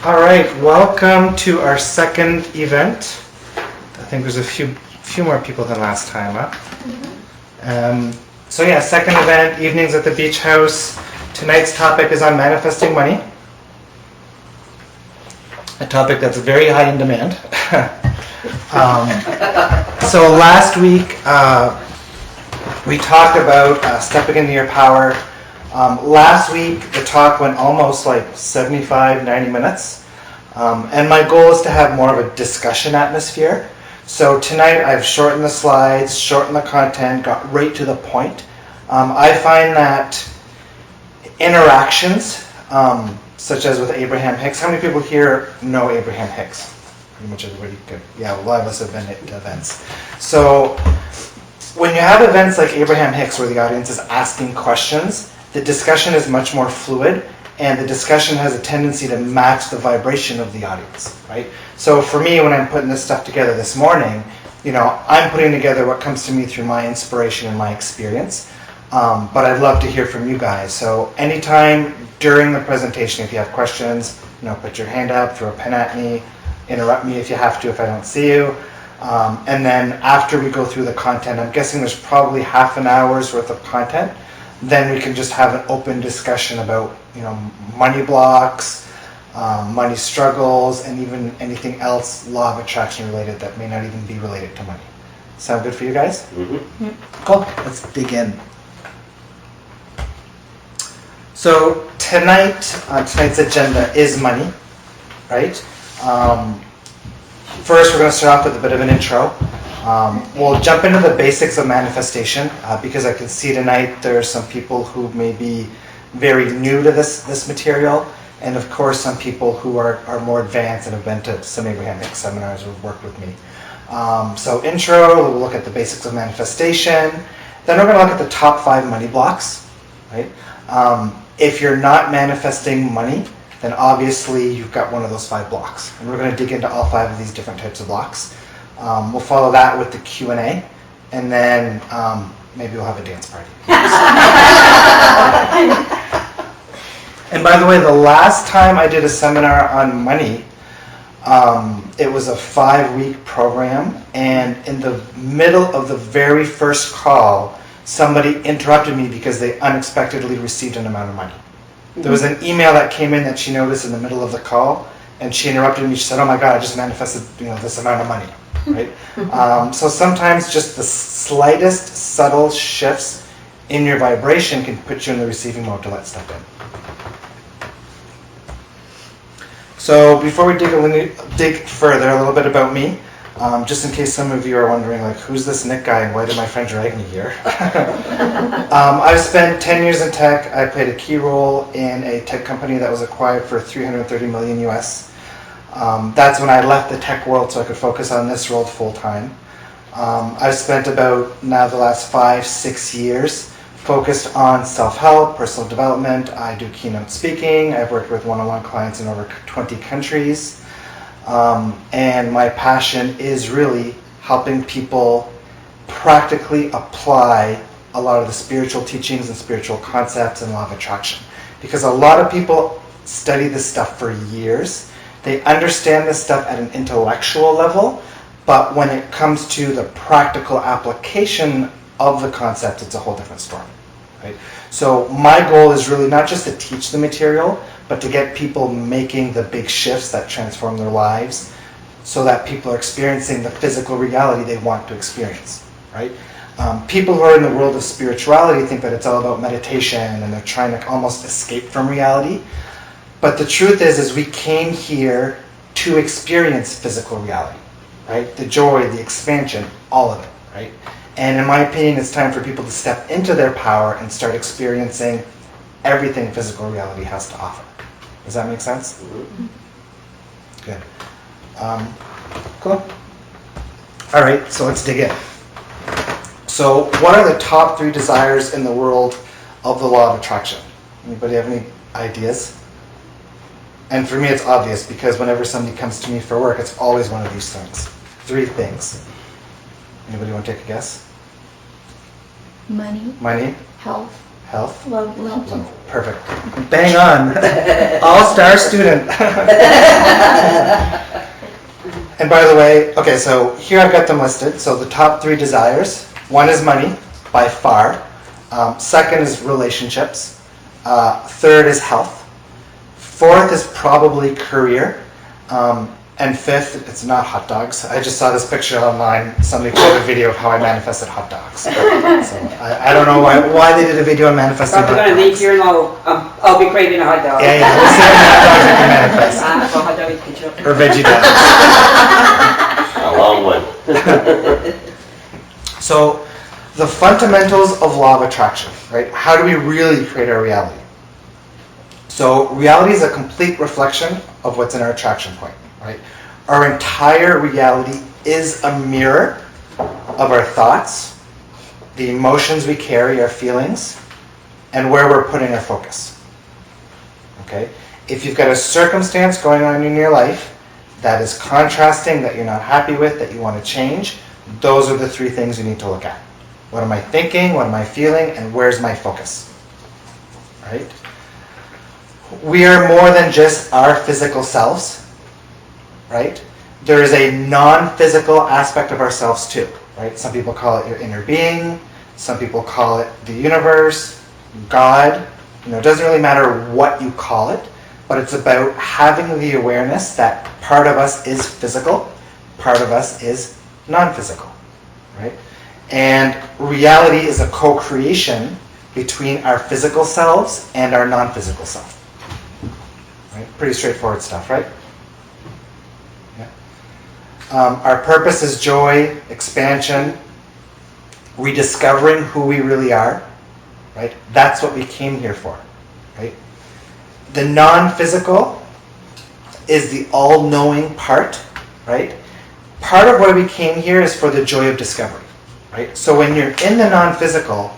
All right, welcome to our second event. I think there's a few more people than last time, huh? Second event, evenings at the beach house. Tonight's topic is on manifesting money. A topic that's very high in demand. So last week we talked about stepping into your power. Last week the talk went almost like 75, 90 minutes. And my goal is to have more of a discussion atmosphere. So tonight I've shortened the slides, shortened the content, got right to the point. I find that interactions, such as with Abraham Hicks, how many people here know Abraham Hicks? Pretty much everybody good. Yeah, a lot of us have been at events. So when you have events like Abraham Hicks where the audience is asking questions, the discussion is much more fluid, and the discussion has a tendency to match the vibration of the audience, right? So for me, when I'm putting this stuff together this morning, I'm putting together what comes to me through my inspiration and my experience. But I'd love to hear from you guys. So anytime during the presentation, if you have questions, put your hand up, throw a pen at me, interrupt me if you have to, if I don't see you. And then after we go through the content, I'm guessing there's probably half an hour's worth of content. Then we can just have an open discussion about, money blocks, money struggles, and even anything else law of attraction related that may not even be related to money. Sound good for you guys? Mm-hmm. Cool. Let's begin. So tonight's agenda is money, right? First, we're going to start off with a bit of an intro. We'll jump into the basics of manifestation because I can see tonight there are some people who may be very new to this material, and of course some people who are more advanced and have been to some Abraham Hicks seminars or have worked with me. So intro, we'll look at the basics of manifestation. Then we're going to look at the top 5 money blocks, right? If you're not manifesting money, then obviously you've got one of those 5 blocks. And we're going to dig into all 5 of these different types of blocks. We'll follow that with the Q&A, and then maybe we'll have a dance party. And by the way, the last time I did a seminar on money, it was a 5-week program, and in the middle of the very first call, somebody interrupted me because they unexpectedly received an amount of money. There was an email that came in that she noticed in the middle of the call, and she interrupted me. She said, "Oh my God, I just manifested this amount of money." Right? So sometimes just the slightest subtle shifts in your vibration can put you in the receiving mode to let stuff in. So before we dig further, a little bit about me, just in case some of you are wondering, like, who's this Nick guy and why did my friend drag me here? I've spent 10 years in tech. I played a key role in a tech company that was acquired for $330 million US. That's when I left the tech world so I could focus on this role full time. I've spent about now the last 5-6 years focused on self-help, personal development. I do keynote speaking. I've worked with one-on-one clients in over 20 countries. And my passion is really helping people practically apply a lot of the spiritual teachings and spiritual concepts and law of attraction. Because a lot of people study this stuff for years. They understand this stuff at an intellectual level, but when it comes to the practical application of the concept, it's a whole different story. Right? So my goal is really not just to teach the material, but to get people making the big shifts that transform their lives so that people are experiencing the physical reality they want to experience. Right? People who are in the world of spirituality think that it's all about meditation and they're trying to almost escape from reality. But the truth is we came here to experience physical reality, right? The joy, the expansion, all of it, right? And in my opinion, it's time for people to step into their power and start experiencing everything physical reality has to offer. Does that make sense? Good. Cool. All right, so let's dig in. So what are the top 3 desires in the world of the law of attraction? Anybody have any ideas? And for me, it's obvious because whenever somebody comes to me for work, it's always one of these things. 3 things. Anybody want to take a guess? Money. Money. Health. Health? Love. Love. Perfect. Bang on. All-star student. And by the way, okay, so here I've got them listed. So the top 3 desires. 1 is money, by far. 2nd is relationships. 3rd is health. 4th is probably career. And 5th, it's not hot dogs. I just saw this picture online. Somebody put a video of how I manifested hot dogs. So I don't know why they did a video on manifesting hot dogs. Probably going to leave here now. I'll be craving a hot dog. Yeah, we'll see how many hot dogs I can manifest. For hot dog with ketchup. Or veggie dogs. A long one. So, the fundamentals of law of attraction, right? How do we really create our reality? So, reality is a complete reflection of what's in our attraction point, right? Our entire reality is a mirror of our thoughts, the emotions we carry, our feelings, and where we're putting our focus. Okay? If you've got a circumstance going on in your life that is contrasting, that you're not happy with, that you want to change, those are the 3 things you need to look at. What am I thinking? What am I feeling? And where's my focus? Right? We are more than just our physical selves, right? There is a non-physical aspect of ourselves too, right? Some people call it your inner being. Some people call it the universe, God. It doesn't really matter what you call it, but it's about having the awareness that part of us is physical, part of us is non-physical, right? And reality is a co-creation between our physical selves and our non-physical self. Right? Pretty straightforward stuff, right? Yeah. Our purpose is joy, expansion, rediscovering who we really are, right? That's what we came here for, right? The non-physical is the all-knowing part, right? Part of why we came here is for the joy of discovery, right? So when you're in the non-physical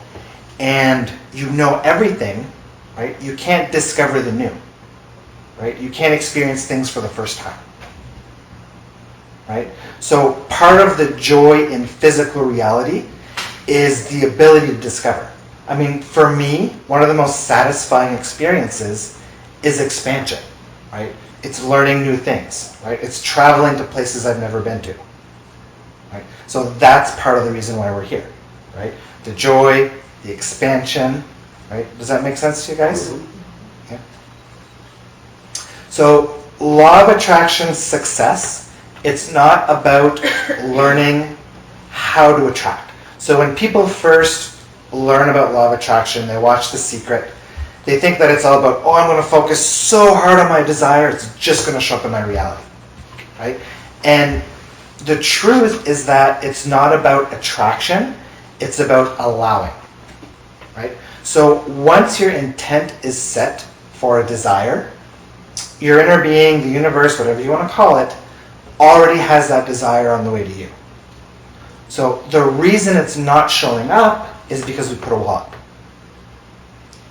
and you know everything, right, you can't discover the new, right? You can't experience things for the first time, right? So part of the joy in physical reality is the ability to discover. I mean, for me, one of the most satisfying experiences is expansion, right? It's learning new things, right? It's traveling to places I've never been to, right? So that's part of the reason why we're here, right? The joy, the expansion, right? Does that make sense to you guys? Mm-hmm. Yeah. So law of attraction success, it's not about learning how to attract. So when people first learn about law of attraction, they watch The Secret, they think that it's all about, I'm going to focus so hard on my desire, it's just going to show up in my reality, right? And the truth is that it's not about attraction, it's about allowing, right? So once your intent is set for a desire, your inner being, the universe, whatever you want to call it, already has that desire on the way to you. So the reason it's not showing up is because we put a wall up,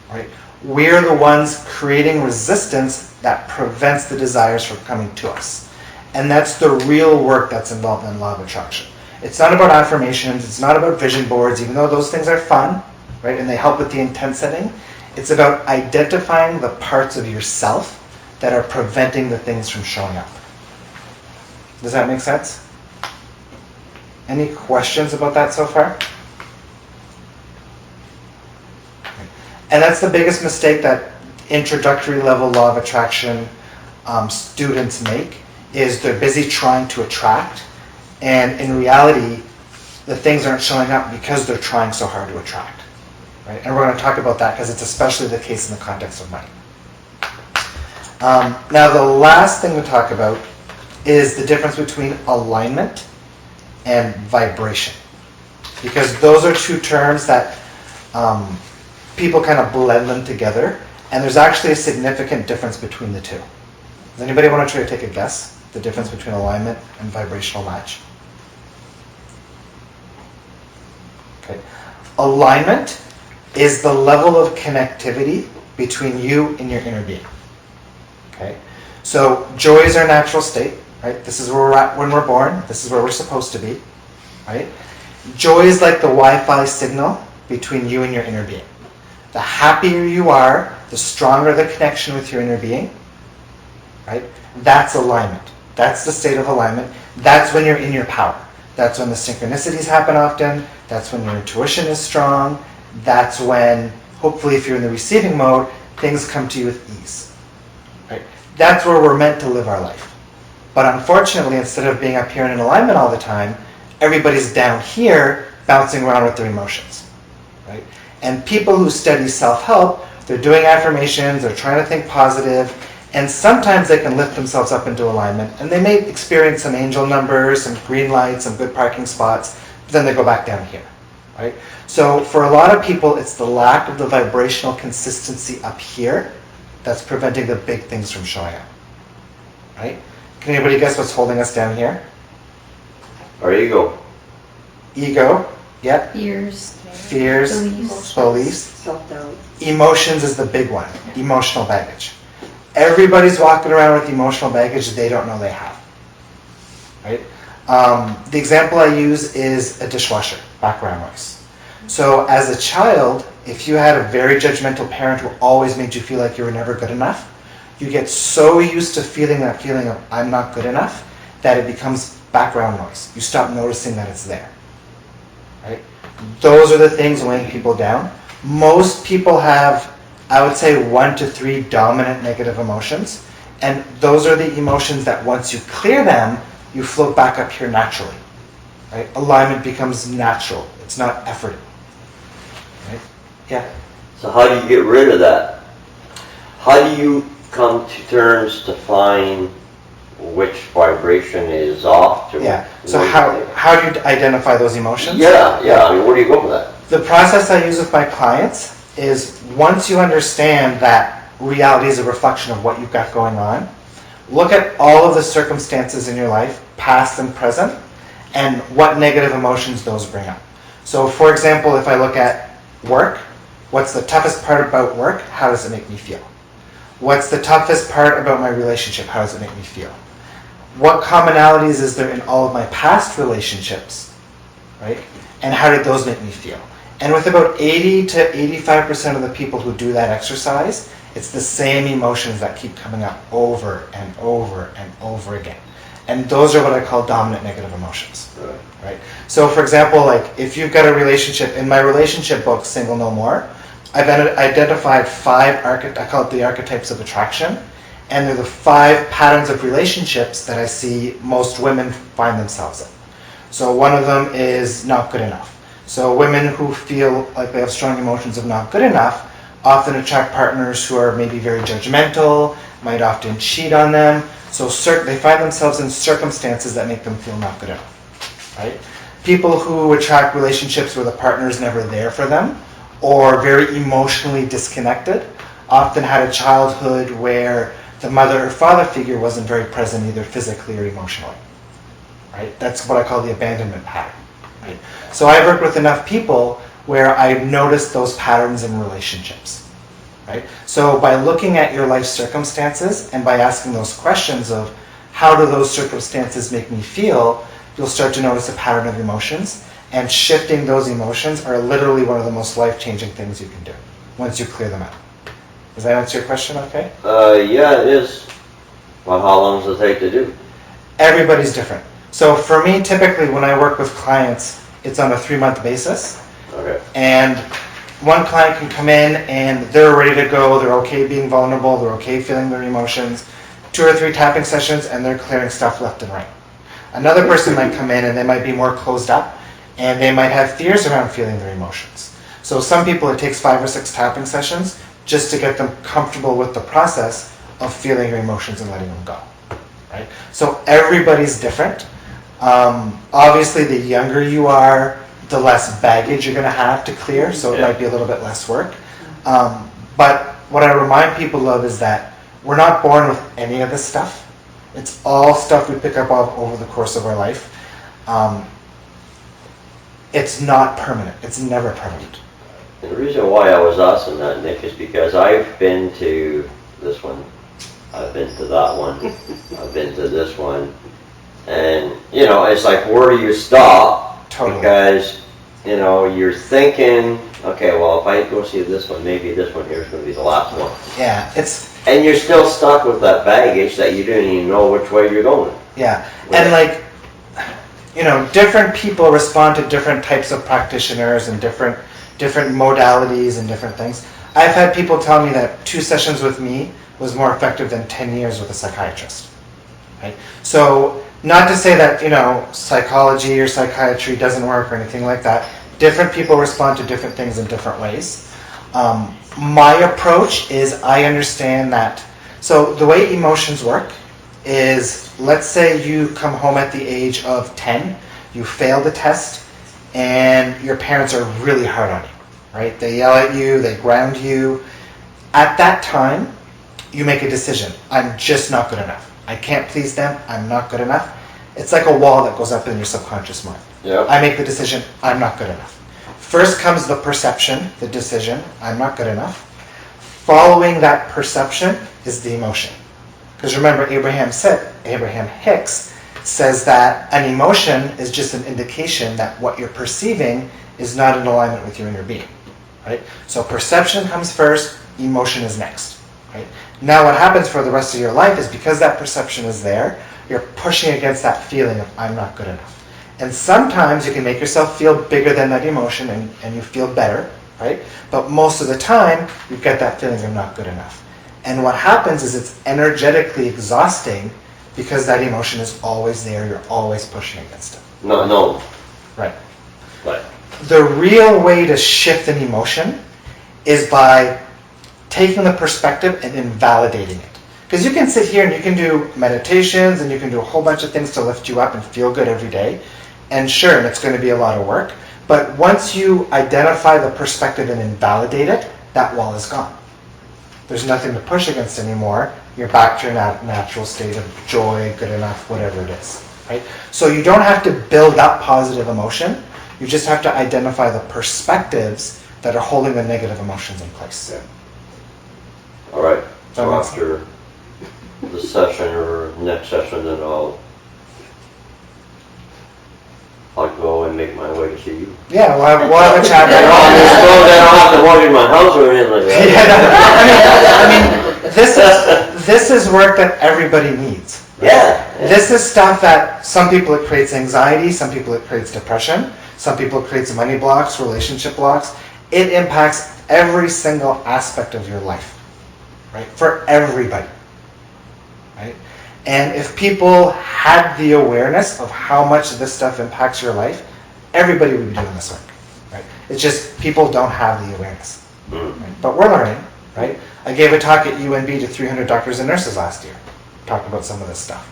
right? We're the ones creating resistance that prevents the desires from coming to us. And that's the real work that's involved in law of attraction. It's not about affirmations, it's not about vision boards, even though those things are fun, right? And they help with the intent setting. It's about identifying the parts of yourself that are preventing the things from showing up. Does that make sense? Any questions about that so far? And that's the biggest mistake that introductory level law of attraction students make, is they're busy trying to attract, and in reality, the things aren't showing up because they're trying so hard to attract. Right? And we're going to talk about that because it's especially the case in the context of money. Now the last thing to talk about is the difference between alignment and vibration. Because those are 2 terms that people kind of blend them together, and there's actually a significant difference between the 2. Does anybody want to try to take a guess? The difference between alignment and vibrational match? Okay. Alignment is the level of connectivity between you and your inner being. Okay. So joy is our natural state, right? This is where we're at when we're born. This is where we're supposed to be, right? Joy is like the Wi-Fi signal between you and your inner being. The happier you are, the stronger the connection with your inner being, right? That's alignment. That's the state of alignment. That's when you're in your power. That's when the synchronicities happen often. That's when your intuition is strong. That's when, hopefully if you're in the receiving mode, things come to you with ease, right? That's where we're meant to live our life. But unfortunately, instead of being up here in alignment all the time, everybody's down here bouncing around with their emotions, right? And people who study self-help, they're doing affirmations, they're trying to think positive, and sometimes they can lift themselves up into alignment, and they may experience some angel numbers, some green lights, some good parking spots, but then they go back down here, right? So for a lot of people, it's the lack of the vibrational consistency up here that's preventing the big things from showing up, right? Can anybody guess what's holding us down here? Our ego. Ego, yep. Fears, beliefs. Self-doubt. Emotions is the big one, emotional baggage. Everybody's walking around with emotional baggage they don't know they have, right? The example I use is a dishwasher, background noise. So as a child, if you had a very judgmental parent who always made you feel like you were never good enough, you get so used to feeling that feeling of I'm not good enough that it becomes background noise. You stop noticing that it's there, right? Those are the things weighing people down. Most people have, I would say, 1 to 3 dominant negative emotions, and those are the emotions that once you clear them, you float back up here naturally, right? Alignment becomes natural. It's not efforted, right? Yeah. So how do you get rid of that? How do you come to terms to find which vibration is off? Yeah. So how do you identify those emotions? Yeah. I mean, where do you go with that? The process I use with my clients is once you understand that reality is a reflection of what you've got going on, look at all of the circumstances in your life, past and present, and what negative emotions those bring up. So for example, if I look at work, what's the toughest part about work? How does it make me feel? What's the toughest part about my relationship? How does it make me feel? What commonalities is there in all of my past relationships, right? And how did those make me feel? And with about 80 to 85% of the people who do that exercise, it's the same emotions that keep coming up over and over and over again. And those are what I call dominant negative emotions, right? So for example, like if you've got a relationship, in my relationship book, Single No More, I've identified 5, I call it the archetypes of attraction, and they're the 5 patterns of relationships that I see most women find themselves in. So one of them is not good enough. So women who feel like they have strong emotions of not good enough often attract partners who are maybe very judgmental, might often cheat on them. So they find themselves in circumstances that make them feel not good enough, right? People who attract relationships where the partner is never there for them or very emotionally disconnected often had a childhood where the mother or father figure wasn't very present either physically or emotionally, right? That's what I call the abandonment pattern, right? So I've worked with enough people where I've noticed those patterns in relationships, right? So by looking at your life circumstances and by asking those questions of how do those circumstances make me feel, you'll start to notice a pattern of emotions, and shifting those emotions are literally one of the most life-changing things you can do once you clear them out. Does that answer your question okay? Yeah, it is. Well, how long does it take to do? Everybody's different. So for me, typically when I work with clients, it's on a 3-month basis. Okay. And one client can come in and they're ready to go, they're okay being vulnerable, they're okay feeling their emotions. 2 or 3 tapping sessions and they're clearing stuff left and right. Another person might come in and they might be more closed up and they might have fears around feeling their emotions. So some people it takes 5 or 6 tapping sessions just to get them comfortable with the process of feeling your emotions and letting them go, right? So everybody's different. Obviously the younger you are, the less baggage you're going to have to clear, so it might be a little bit less work. But what I remind people of is that we're not born with any of this stuff. It's all stuff we pick up over the course of our life. It's not permanent. It's never permanent. And the reason why I was asking that, Nick, is because I've been to this one, I've been to that one, I've been to this one, and, you know, it's like, where do you stop? Totally. Because you know, you're thinking, okay, well, if I go see this one, maybe this one here is gonna be the last one. Yeah, it's, And you're still stuck with that baggage that you didn't even know which way you're going. yeah. And like, you know, different people respond to different types of practitioners and different modalities and different things. I've had people tell me that 2 sessions with me was more effective than 10 years with a psychiatrist. Right? So, not to say that, you know, psychology or psychiatry doesn't work or anything like that. Different people respond to different things in different ways. My approach is I understand that. So the way emotions work is, let's say you come home at the age of 10, you failed a test, and your parents are really hard on you, right? They yell at you, they ground you. At that time, you make a decision. I'm just not good enough. I can't please them. I'm not good enough. It's like a wall that goes up in your subconscious mind. Yeah. I make the decision, I'm not good enough. First comes the perception, the decision, I'm not good enough. Following that perception is the emotion. Because remember, Abraham Hicks says that an emotion is just an indication that what you're perceiving is not in alignment with your inner being. Right? So perception comes first, emotion is next. Right? Now what happens for the rest of your life is because that perception is there, you're pushing against that feeling of I'm not good enough. And sometimes you can make yourself feel bigger than that emotion and you feel better, right? But most of the time, you get that feeling of not good enough. And what happens is it's energetically exhausting because that emotion is always there, you're always pushing against it. No. Right. Right. The real way to shift an emotion is by taking the perspective and invalidating it. Because you can sit here and you can do meditations and you can do a whole bunch of things to lift you up and feel good every day. And sure, it's going to be a lot of work. But once you identify the perspective and invalidate it, that wall is gone. There's nothing to push against anymore. You're back to your natural state of joy, good enough, whatever it is. Right? So you don't have to build up positive emotion. You just have to identify the perspectives that are holding the negative emotions in place. All right. That So makes after the session or next session, then I'll go and make my way to see you. Yeah, we'll have a chat. I don't have to walk in my house or anything like that. I mean, this is work that everybody needs. Yeah. This is stuff that some people it creates anxiety, some people it creates depression, some people it creates money blocks, relationship blocks. It impacts every single aspect of your life, right? For everybody, right? And if people had the awareness of how much this stuff impacts your life, everybody would be doing this work, right? It's just people don't have the awareness, right? But we're learning, right? I gave a talk at UNB to 300 doctors and nurses last year, talking about some of this stuff,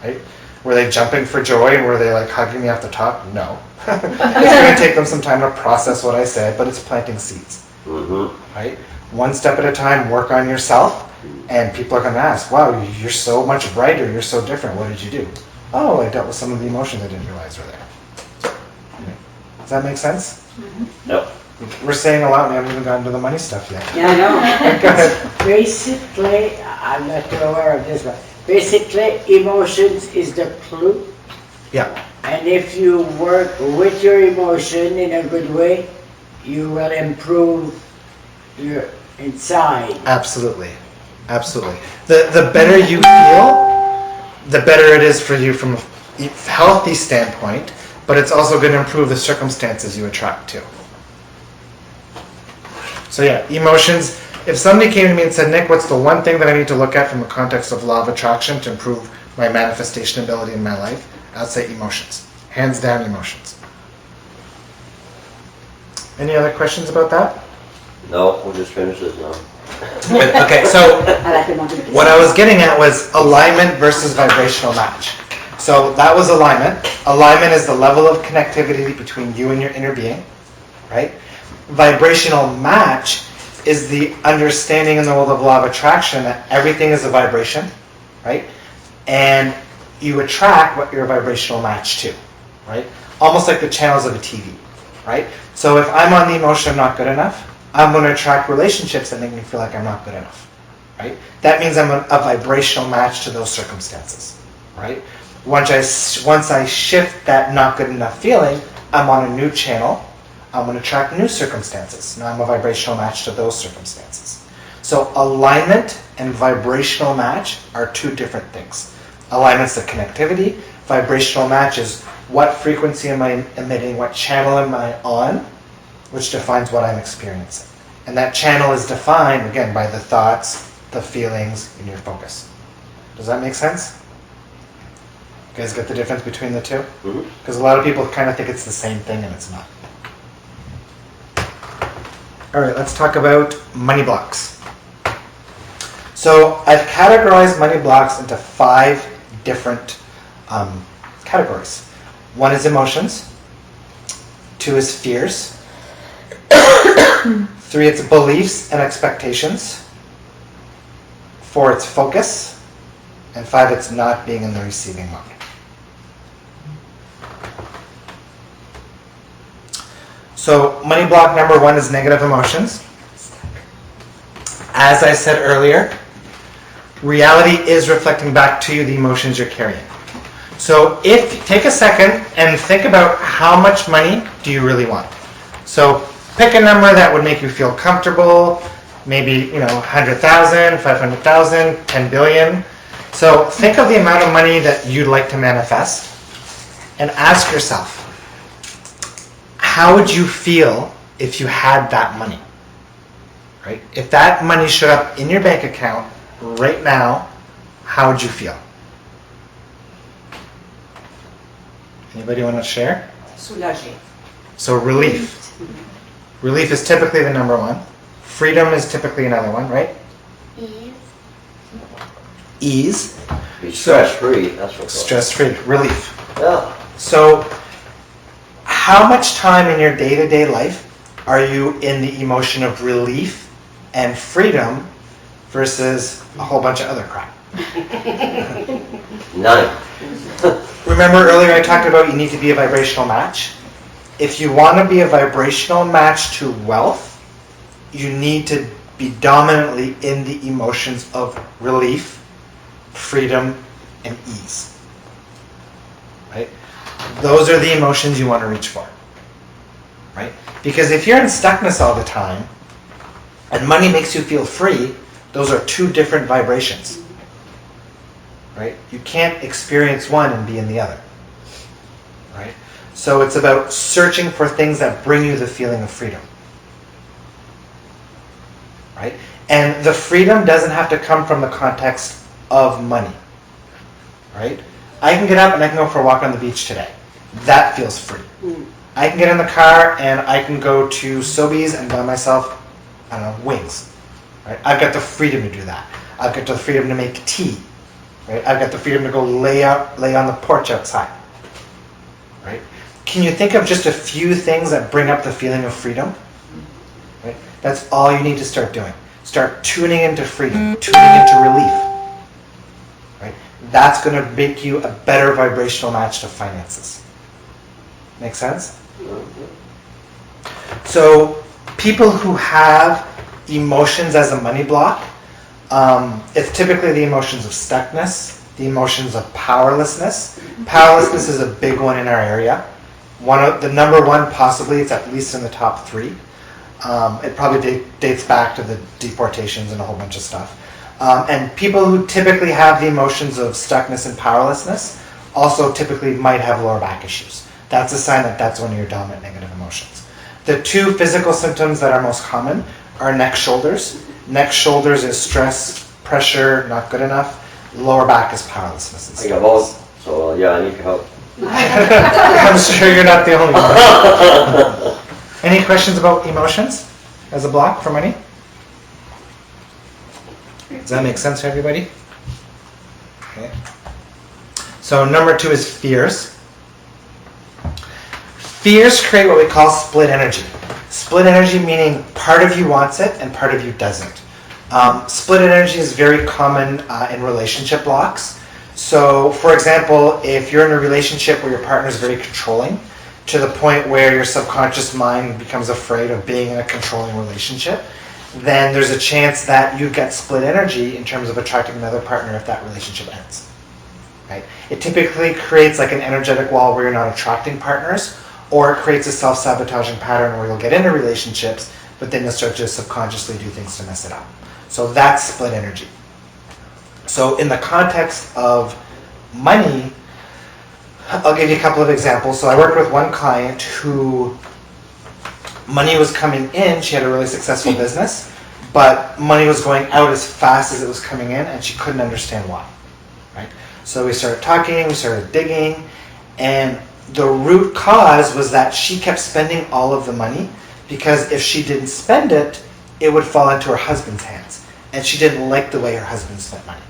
right? Were they jumping for joy and were they like hugging me off the top? No. It's going to take them some time to process what I said, but it's planting seeds, right? One step at a time, work on yourself. And people are going to ask, wow, you're so much brighter, you're so different, what did you do? Oh, I dealt with some of the emotions I didn't realize were there. Does that make sense? Yep. We're saying a lot, we haven't even gotten to the money stuff yet. Yeah, I know. Go ahead. Basically, I'm not too aware of this, but basically, emotions is the clue. Yeah, And if you work with your emotion in a good way, you will improve your inside. absolutely. Absolutely. The better you feel, the better it is for you from a healthy standpoint, but it's also going to improve the circumstances you attract to. So yeah, emotions. If somebody came to me and said, Nick, what's the one thing that I need to look at from the context of law of attraction to improve my manifestation ability in my life, I'd say emotions. Hands down, emotions. Any other questions about that? No, we'll just finish this now. Okay, so I like the monkey. what I was getting at was alignment versus vibrational match. So that was alignment. Alignment is the level of connectivity between you and your inner being, right? Vibrational match is the understanding in the world of law of attraction that everything is a vibration, right? And you attract what you're a vibrational match to, right? Almost like the channels of a TV, right? So if I'm on the emotion I'm not good enough, I'm going to attract relationships that make me feel like I'm not good enough, right? That means I'm a vibrational match to those circumstances, right? Once I shift that not good enough feeling, I'm on a new channel I'm going to attract new circumstances. Now I'm a vibrational match to those circumstances. So alignment and vibrational match are two different things. Alignment's the connectivity. Vibrational match is what frequency am I emitting, what channel am I on, which defines what I'm experiencing. And that channel is defined, again, by the thoughts, the feelings, and your focus. Does that make sense? You guys get the difference between the two? Because a lot of people kind of think it's the same thing, and it's not. All right, let's talk about money blocks. So I've categorized money blocks into 5 different categories. 1 is emotions. 2 is fears. 3, it's beliefs and expectations. 4, it's focus. And 5, it's not being in the receiving mode. So money block number 1 is negative emotions. As I said earlier, reality is reflecting back to you the emotions you're carrying. So if take a second and think about how much money do you really want. So pick a number that would make you feel comfortable, maybe 100,000, 500,000, 10 billion. So think of the amount of money that you'd like to manifest and ask yourself, how would you feel if you had that money? Right? If that money showed up in your bank account right now, how would you feel? Anybody want to share? Soulagé. So relief. Relief is typically the number 1. Freedom is typically another one, right? Ease. Be stress-free, that's what. Stress-free. Relief. Yeah. So how much time in your day-to-day life are you in the emotion of relief and freedom versus a whole bunch of other crap? None. Remember earlier I talked about you need to be a vibrational match? If you want to be a vibrational match to wealth, you need to be dominantly in the emotions of relief, freedom, and ease. Right? Those are the emotions you want to reach for. Right? Because if you're in stuckness all the time, and money makes you feel free, those are 2 different vibrations. Right? You can't experience one and be in the other. Right? So it's about searching for things that bring you the feeling of freedom. Right? And the freedom doesn't have to come from the context of money. Right? I can get up and I can go for a walk on the beach today. That feels free. I can get in the car and I can go to Sobeys and buy myself, wings. Right? I've got the freedom to do that. I've got the freedom to make tea. Right? I've got the freedom to go lay on the porch outside. Right? Can you think of just a few things that bring up the feeling of freedom? Right? That's all you need to start doing. Start tuning into freedom, tuning into relief. Right? That's going to make you a better vibrational match to finances. Make sense? So people who have emotions as a money block, it's typically the emotions of stuckness, the emotions of powerlessness. Powerlessness is a big one in our area. The number 1 possibly, it's at least in the top 3. It probably dates back to the deportations and a whole bunch of stuff. And people who typically have the emotions of stuckness and powerlessness also typically might have lower back issues. That's a sign that that's one of your dominant negative emotions. The 2 physical symptoms that are most common are neck, shoulders. Neck, shoulders is stress, pressure, not good enough. Lower back is powerlessness. I got both, so yeah, I need your help. I'm sure you're not the only one. Any questions about emotions as a block for money? Does that make sense for everybody? Okay. So number 2 is fears. Fears create what we call split energy. Split energy meaning part of you wants it and part of you doesn't. Split energy is very common in relationship blocks. So, for example, if you're in a relationship where your partner is very controlling, to the point where your subconscious mind becomes afraid of being in a controlling relationship, then there's a chance that you get split energy in terms of attracting another partner if that relationship ends. Right? It typically creates like an energetic wall where you're not attracting partners, or it creates a self-sabotaging pattern where you'll get into relationships, but then you'll start to subconsciously do things to mess it up. So that's split energy. So in the context of money, I'll give you a couple of examples. So I worked with one client who money was coming in, she had a really successful business, but money was going out as fast as it was coming in, and she couldn't understand why. Right? So we started talking, we started digging, and the root cause was that she kept spending all of the money, because if she didn't spend it, it would fall into her husband's hands. And she didn't like the way her husband spent money.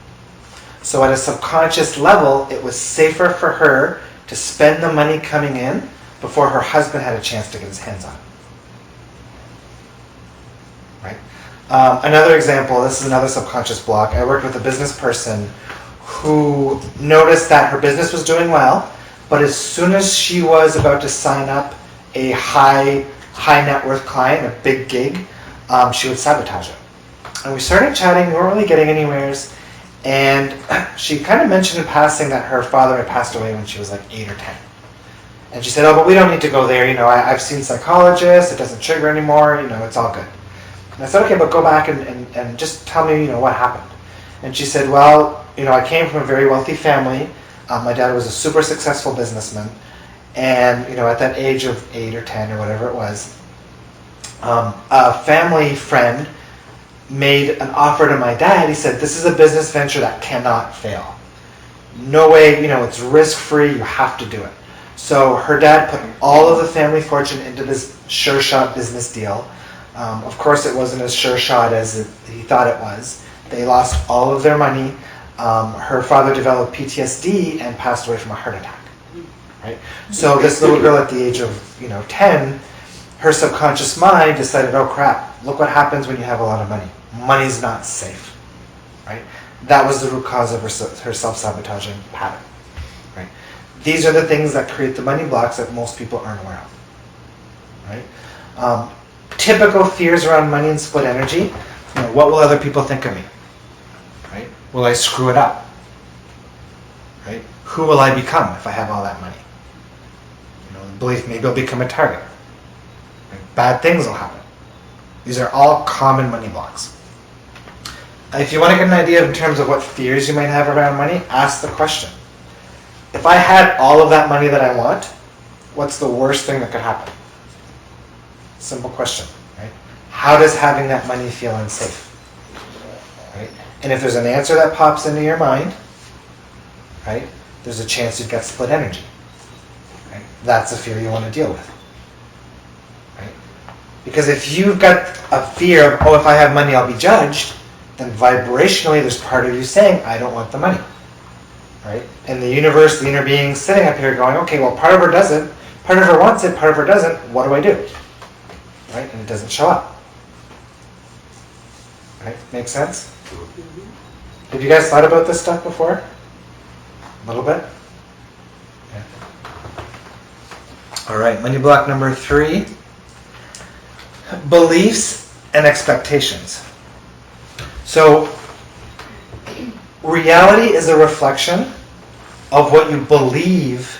So at a subconscious level, it was safer for her to spend the money coming in before her husband had a chance to get his hands on it. Right? Another example, this is another subconscious block. I worked with a business person who noticed that her business was doing well, but as soon as she was about to sign up a high net worth client, a big gig, she would sabotage it. And we started chatting, we weren't really getting anywheres, and she kind of mentioned in passing that her father had passed away when she was like 8 or 10. And she said, oh, but we don't need to go there, I've seen psychologists, it doesn't trigger anymore, it's all good. And I said, okay, but go back and just tell me, what happened. And she said, well, I came from a very wealthy family. My dad was a super successful businessman. And, at that age of 8 or 10 or whatever it was, a family friend made an offer to my dad. He said, this is a business venture that cannot fail. No way, it's risk-free, you have to do it. So her dad put all of the family fortune into this sure-shot business deal. Of course, it wasn't as sure-shot as he thought it was. They lost all of their money. Her father developed PTSD and passed away from a heart attack. Right? So this little girl at the age of 10, her subconscious mind decided, oh crap, look what happens when you have a lot of money. Money's not safe. Right? That was the root cause of her self-sabotaging pattern. Right? These are the things that create the money blocks that most people aren't aware of. Right? Typical fears around money and split energy. What will other people think of me? Right? Will I screw it up? Right? Who will I become if I have all that money? Believe maybe I'll become a target. Right? Bad things will happen. These are all common money blocks. If you want to get an idea in terms of what fears you might have around money, ask the question. If I had all of that money that I want, what's the worst thing that could happen? Simple question, right? How does having that money feel unsafe? Right? And if there's an answer that pops into your mind, right, there's a chance you've got split energy. Right? That's a fear you want to deal with. Right? Because if you've got a fear of, if I have money, I'll be judged, then vibrationally there's part of you saying, I don't want the money. Right? And the universe, the inner being sitting up here going, okay, well, part of her doesn't, part of her wants it, part of her doesn't, what do I do? Right? And it doesn't show up. Right? Make sense? Have you guys thought about this stuff before? A little bit? Yeah. All right, money block number 3. Beliefs and expectations. So, reality is a reflection of what you believe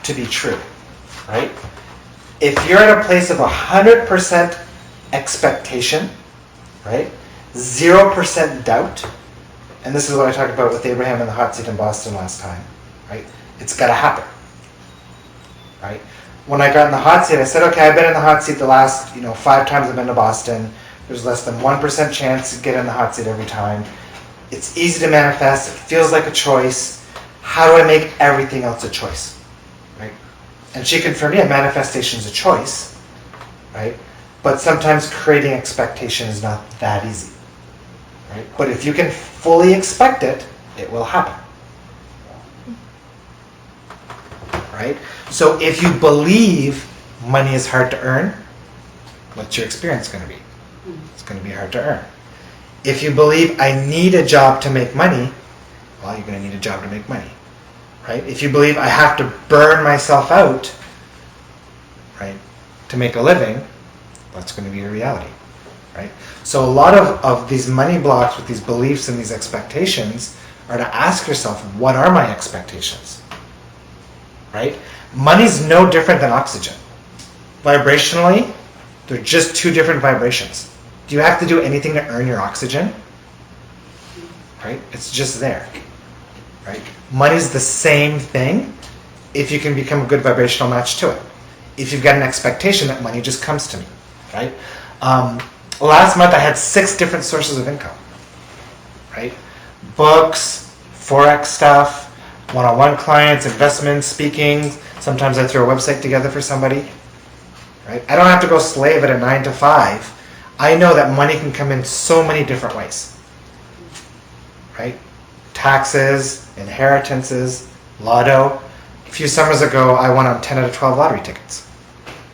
to be true, right? If you're at a place of 100% expectation, right, 0% doubt, and this is what I talked about with Abraham in the hot seat in Boston last time, right? It's got to happen, right? When I got in the hot seat, I said, okay, I've been in the hot seat the last, 5 times I've been to Boston. There's less than 1% chance to get in the hot seat every time. It's easy to manifest. It feels like a choice. How do I make everything else a choice, right? And she confirmed, yeah, manifestation is a choice, right? But sometimes creating expectation is not that easy, right? But if you can fully expect it, it will happen, right? So if you believe money is hard to earn, what's your experience going to be? It's going to be hard to earn. If you believe I need a job to make money, well, you're going to need a job to make money, right? If you believe I have to burn myself out, right, to make a living, that's going to be your reality, right? So a lot of these money blocks with these beliefs and these expectations are to ask yourself, what are my expectations, right? Money's no different than oxygen. Vibrationally, they're just two different vibrations. Do you have to do anything to earn your oxygen? Right? It's just there. Right? Money's the same thing if you can become a good vibrational match to it. If you've got an expectation that money just comes to me. Right? Last month I had 6 different sources of income. Right? Books, Forex stuff, one-on-one clients, investments, speaking. Sometimes I throw a website together for somebody. Right? I don't have to go slave at a 9 to 5. I know that money can come in so many different ways. Right? Taxes, inheritances, lotto. A few summers ago, I won on 10 out of 12 lottery tickets.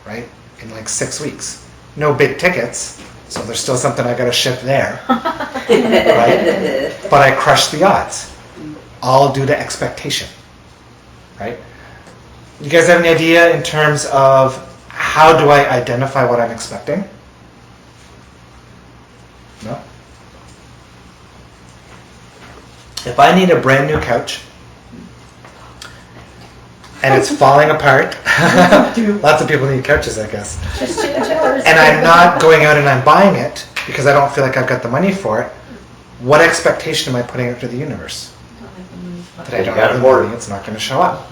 Right? In like 6 weeks. No big tickets, so there's still something I gotta ship there. Right? But I crushed the odds. All due to expectation. Right? You guys have any idea in terms of how do I identify what I'm expecting? No? If I need a brand new couch and it's falling apart, lots of people need couches, I guess, and I'm not going out and I'm buying it because I don't feel like I've got the money for it, what expectation am I putting out to the universe? That I don't have the money, it's not going to show up.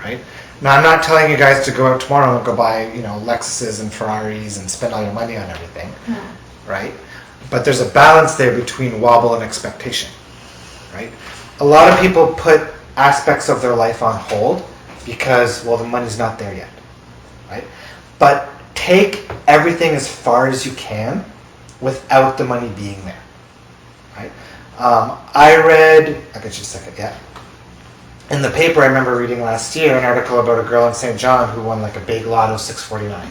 Right? Now, I'm not telling you guys to go out tomorrow and go buy, Lexuses and Ferraris and spend all your money on everything, right? But there's a balance there between wobble and expectation, right? A lot of people put aspects of their life on hold because, well, the money's not there yet, right? But take everything as far as you can without the money being there, right? I'll get you a second, yeah. In the paper, I remember reading last year an article about a girl in St. John who won like a big lotto 649.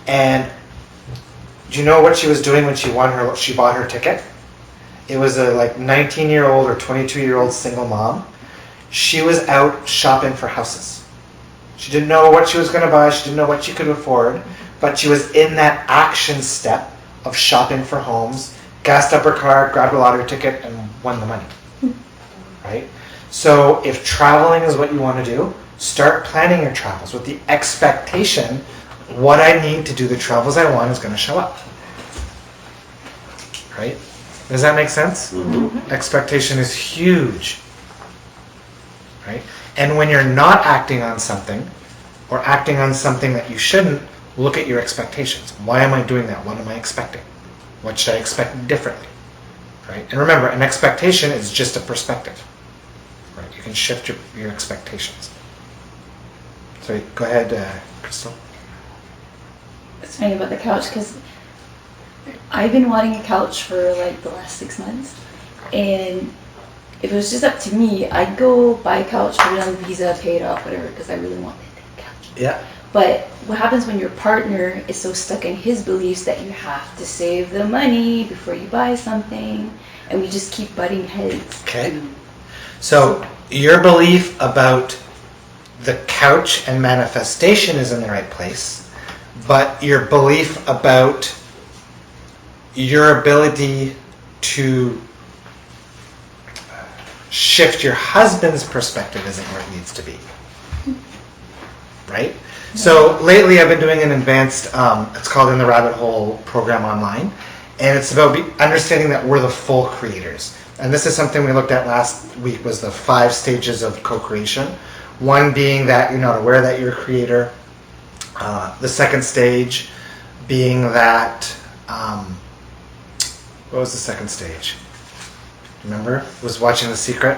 And do you know what she was doing when she bought her ticket? It was a like 19-year-old or 22-year-old single mom. She was out shopping for houses. She didn't know what she was going to buy. She didn't know what she could afford. But she was in that action step of shopping for homes, gassed up her car, grabbed a lottery ticket, and won the money. Right? So if traveling is what you want to do, start planning your travels with the expectation what I need to do the travels I want is going to show up. Right? Does that make sense? Mm-hmm. Expectation is huge. Right? And when you're not acting on something, or acting on something that you shouldn't, look at your expectations. Why am I doing that? What am I expecting? What should I expect differently? Right? And remember, an expectation is just a perspective. Right? You can shift your expectations. So go ahead, Crystal. It's funny about the couch because I've been wanting a couch for like the last 6 months, and if it was just up to me, I'd go buy a couch, put it on Visa, pay it off, whatever, because I really want that couch. Yeah. But what happens when your partner is so stuck in his beliefs that you have to save the money before you buy something, and we just keep butting heads? Okay. So your belief about the couch and manifestation is in the right place, but your belief about your ability to shift your husband's perspective isn't where it needs to be. Right? So lately I've been doing an advanced, it's called In the Rabbit Hole program online, and it's about understanding that we're the full creators. And this is something we looked at last week, was the 5 stages of co-creation. One being that you're not aware that you're a creator. The second stage being that, what was the second stage? Remember? It was watching The Secret.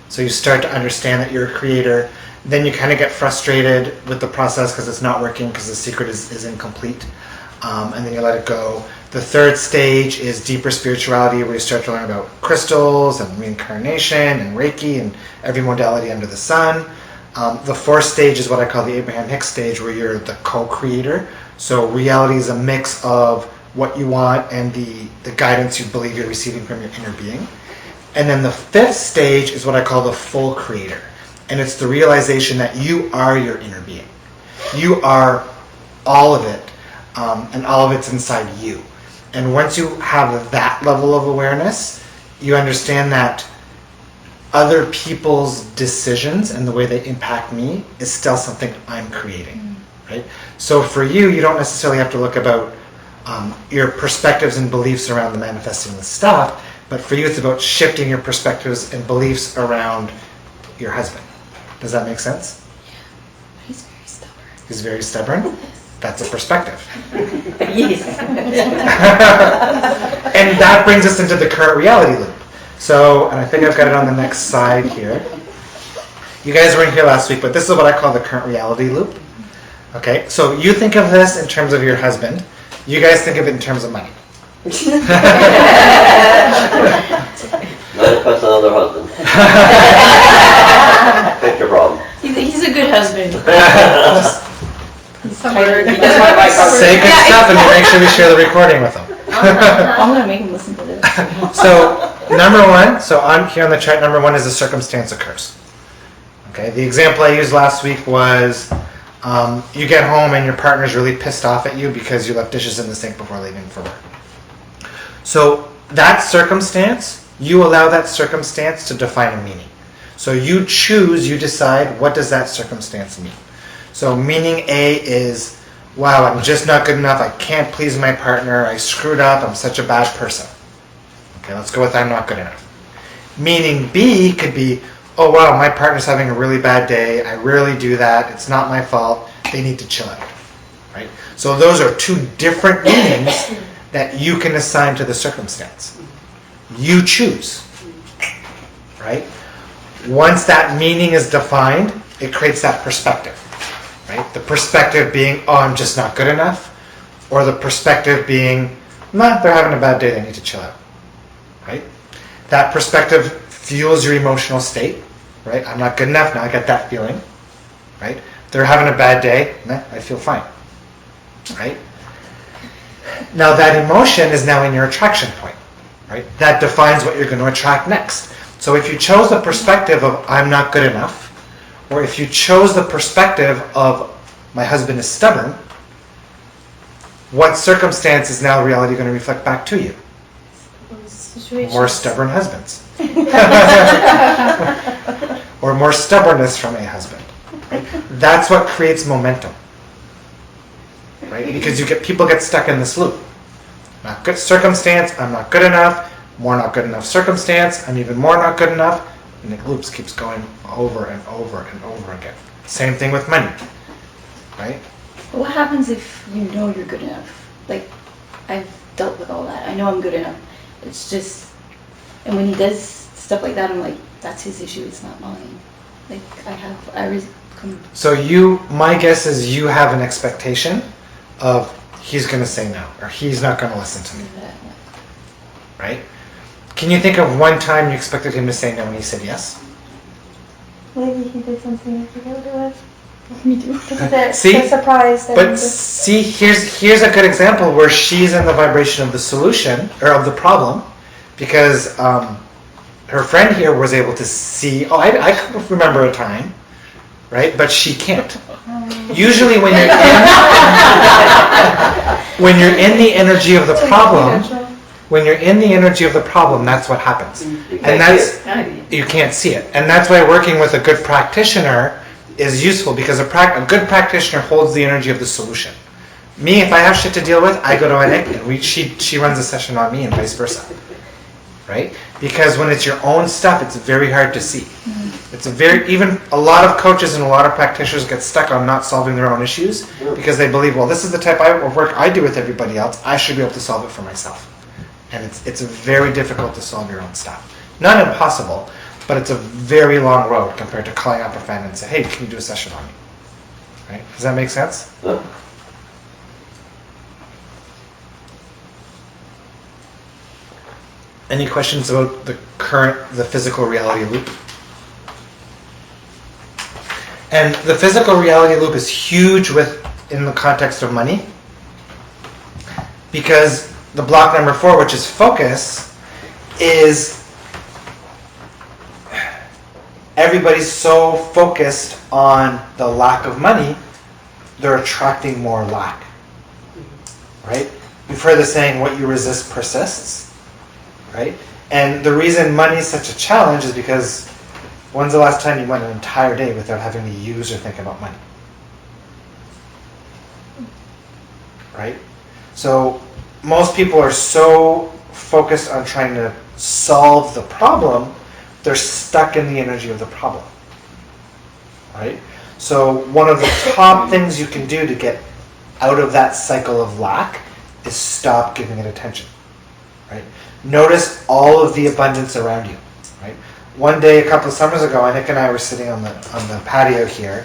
So you start to understand that you're a creator. Then you kind of get frustrated with the process because it's not working, because the secret is incomplete. And then you let it go. The third stage is deeper spirituality, where you start to learn about crystals and reincarnation and Reiki and every modality under the sun. The fourth stage is what I call the Abraham Hicks stage, where you're the co-creator. So reality is a mix of what you want and the guidance you believe you're receiving from your inner being. And then the fifth stage is what I call the full creator. And it's the realization that you are your inner being. You are all of it, and all of it's inside you. And once you have that level of awareness, you understand that other people's decisions and the way they impact me is still something I'm creating. right? So for you, you don't necessarily have to look about your perspectives and beliefs around the manifesting the stuff, but for you, it's about shifting your perspectives and beliefs around your husband. Does that make sense? He's very stubborn. He's very stubborn. That's a perspective. Yes. And that brings us into the current reality loop. So, and I think I've got it on the next slide here. You guys weren't here last week, but this is what I call the current reality loop. Okay, so you think of this in terms of your husband. You guys think of it in terms of money. Manifest another husband. Pick your problem. He's a good husband. He's tired. He doesn't want to buy cars. Say good stuff and make sure we share the recording with him. I'm gonna make him listen to this. So, number one, so on here on the chart, number one is a circumstance occurs. Okay, the example I used last week was you get home and your partner's really pissed off at you because you left dishes in the sink before leaving for work. So that circumstance, you allow that circumstance to define a meaning. So you choose, you decide, what does that circumstance mean? So meaning A is, wow, I'm just not good enough, I can't please my partner, I screwed up, I'm such a bad person. Okay, let's go with I'm not good enough. Meaning B could be, oh wow, my partner's having a really bad day, I rarely do that, it's not my fault, they need to chill out. Right? So those are two different meanings that you can assign to the circumstance. You choose. Right? Once that meaning is defined, it creates that perspective. Right? The perspective being, oh, I'm just not good enough, or the perspective being, nah, they're having a bad day, they need to chill out. Right? That perspective fuels your emotional state. Right? I'm not good enough, now I get that feeling. Right? They're having a bad day, nah, I feel fine. Right? Now that emotion is now in your attraction point. Right? That defines what you're going to attract next. So if you chose the perspective of I'm not good enough, or if you chose the perspective of my husband is stubborn, what circumstance is now reality going to reflect back to you? More stubborn husbands. Or more stubbornness from a husband. Right? That's what creates momentum. Right? Because people get stuck in this loop. Not good circumstance, I'm not good enough, more not good enough circumstance, I'm even more not good enough, and the loops keeps going over and over and over again. Same thing with money. Right? What happens if you know you're good enough? Like, I've dealt with all that. I know I'm good enough. It's just, and when he does stuff like that, I'm like, that's his issue, it's not mine. Like, So my guess is you have an expectation of he's going to say no, or he's not going to listen to me. Right? Can you think of one time you expected him to say no and he said yes? Maybe he did something I forget what it was. Me too. See? The surprise. But see, here's a good example where she's in the vibration of the solution, or of the problem, because her friend here was able to see, oh, I can remember a time, right? But she can't. Usually when you're in the energy of the problem, that's what happens. And that's, you can't see it. And that's why working with a good practitioner is useful, because a good practitioner holds the energy of the solution. Me, if I have shit to deal with, I go to Anik and she runs a session on me, and vice versa. Right? Because when it's your own stuff, it's very hard to see. It's even a lot of coaches and a lot of practitioners get stuck on not solving their own issues because they believe, well, this is the type of work I do with everybody else, I should be able to solve it for myself. And it's very difficult to solve your own stuff. Not impossible, but it's a very long road compared to calling up a friend and say, hey, can you do a session on me? Right? Does that make sense? Yeah. Any questions about the physical reality loop? And the physical reality loop is huge in the context of money, because the block number 4, which is focus, is everybody's so focused on the lack of money, they're attracting more lack. Right? You've heard the saying, what you resist persists. Right? And the reason money is such a challenge is because when's the last time you went an entire day without having to use or think about money? right? So most people are so focused on trying to solve the problem, they're stuck in the energy of the problem, right? So one of the top things you can do to get out of that cycle of lack is stop giving it attention, right? Notice all of the abundance around you, right? One day, a couple of summers ago, Nick and I were sitting on the patio here,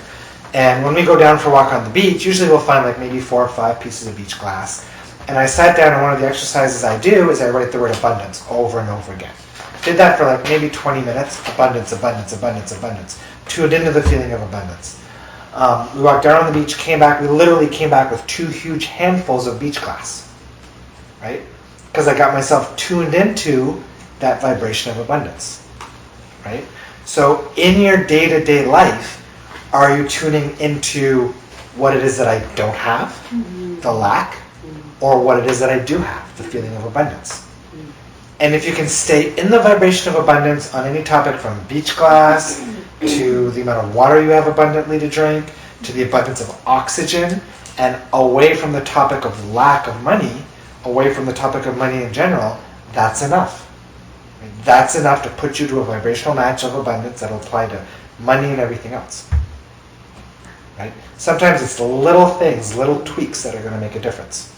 and when we go down for a walk on the beach, usually we'll find like maybe 4 or 5 pieces of beach glass. And I sat down, and one of the exercises I do is I write the word abundance over and over again. Did that for like maybe 20 minutes. Abundance, abundance, abundance, abundance. Tuned into the feeling of abundance. We walked down on the beach, came back. We literally came back with 2 huge handfuls of beach glass, right? Because I got myself tuned into that vibration of abundance, right? So in your day-to-day life, are you tuning into what it is that I don't have, the lack, or what it is that I do have, the feeling of abundance? And if you can stay in the vibration of abundance on any topic, from beach glass to the amount of water you have abundantly to drink, to the abundance of oxygen, and away from the topic of lack of money, away from the topic of money in general, that's enough. That's enough to put you to a vibrational match of abundance that'll apply to money and everything else. Right? Sometimes it's the little things, little tweaks that are going to make a difference.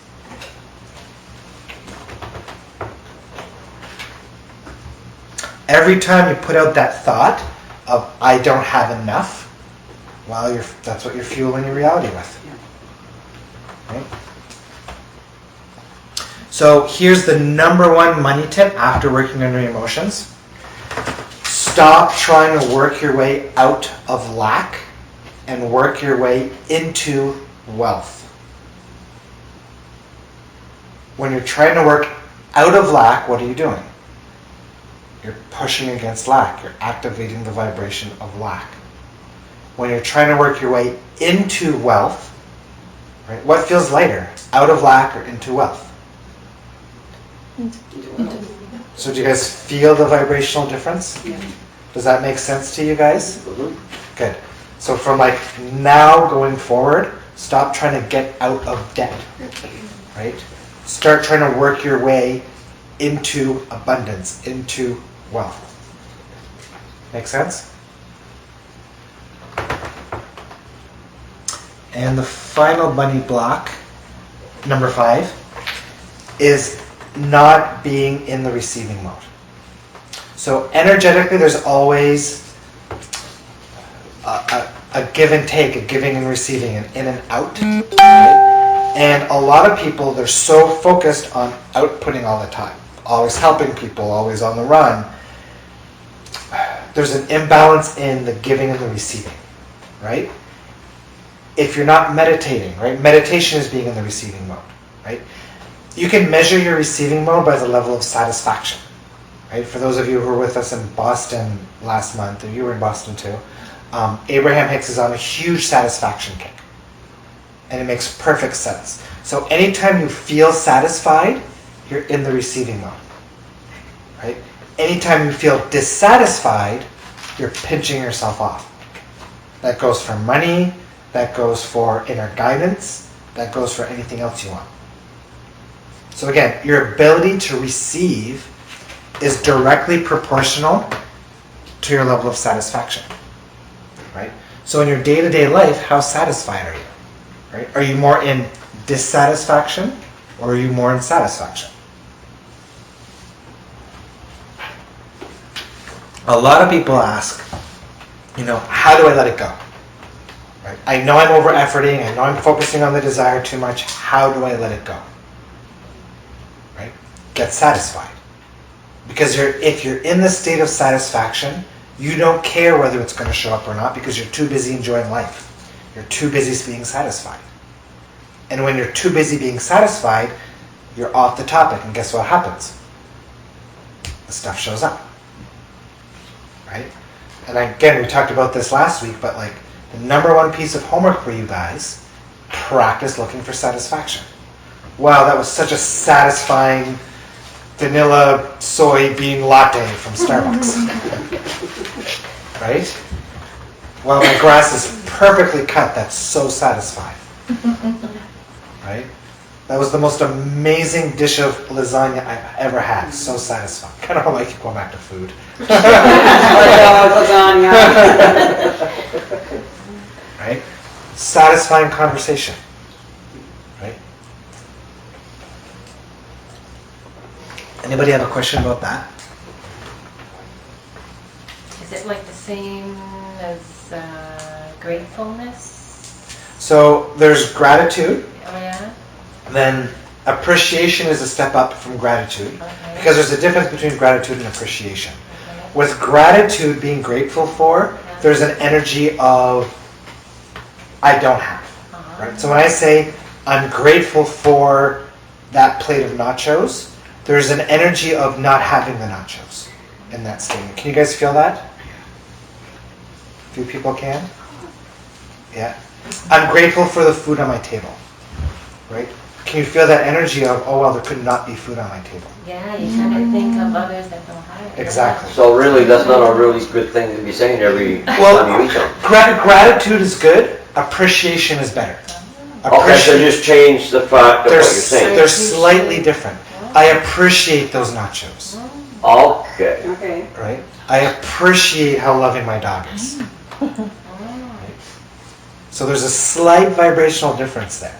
Every time you put out that thought of, I don't have enough, well, that's what you're fueling your reality with. Right? So here's the number 1 money tip after working on your emotions. Stop trying to work your way out of lack and work your way into wealth. When you're trying to work out of lack, what are you doing? You're pushing against lack. You're activating the vibration of lack. When you're trying to work your way into wealth, right, what feels lighter, out of lack or into wealth? So do you guys feel the vibrational difference? Yeah. Does that make sense to you guys? Good. So from like now going forward, stop trying to get out of debt, right? Start trying to work your way into abundance, into wealth. Make sense? And the final money block, number 5, is not being in the receiving mode. So energetically, there's always a give and take, a giving and receiving, an in and out. Right? And a lot of people, they're so focused on outputting all the time, always helping people, always on the run. There's an imbalance in the giving and the receiving, right? If you're not meditating, right? Meditation is being in the receiving mode, right? You can measure your receiving mode by the level of satisfaction, right? For those of you who were with us in Boston last month, and you were in Boston too, Abraham Hicks is on a huge satisfaction kick. And it makes perfect sense. So anytime you feel satisfied, you're in the receiving mode, right? Anytime you feel dissatisfied, you're pinching yourself off. That goes for money, that goes for inner guidance, that goes for anything else you want. So again, your ability to receive is directly proportional to your level of satisfaction, right? So in your day-to-day life, how satisfied are you, right? Are you more in dissatisfaction or are you more in satisfaction? A lot of people ask, how do I let it go? Right? I know I'm over-efforting, I know I'm focusing on the desire too much, how do I let it go? Right? Get satisfied. Because if you're in the state of satisfaction, you don't care whether it's going to show up or not because you're too busy enjoying life. You're too busy being satisfied. And when you're too busy being satisfied, you're off the topic, and guess what happens? The stuff shows up. Right? And again, we talked about this last week, but like the number 1 piece of homework for you guys, practice looking for satisfaction. Wow, that was such a satisfying vanilla soybean latte from Starbucks. Right? Wow, my grass is perfectly cut. That's so satisfying. Right? That was the most amazing dish of lasagna I've ever had. So satisfying. Kind of like going back to food. Right? Satisfying conversation. Right? Anybody have a question about that? Is it like the same as gratefulness? So there's gratitude, Oh yeah? then appreciation is a step up from gratitude, Okay. because there's a difference between gratitude and appreciation. Okay. With gratitude, being grateful for, there's an energy of I don't have. Uh-huh. Right? So when I say I'm grateful for that plate of nachos, there's an energy of not having the nachos in that statement. Can you guys feel that? Few people can? Yeah. I'm grateful for the food on my table. Right? Can you feel that energy of, oh well, there could not be food on my table? Yeah, you kind of think of others that don't have it. Exactly. So really, that's not a really good thing to be saying every Well, time you eat them. Gratitude is good. Appreciation is better. Okay, so just change the fact of what They're, you're saying. they're slightly different. I appreciate those nachos. Okay. Okay. Right? I appreciate how loving my dog is. So there's a slight vibrational difference there.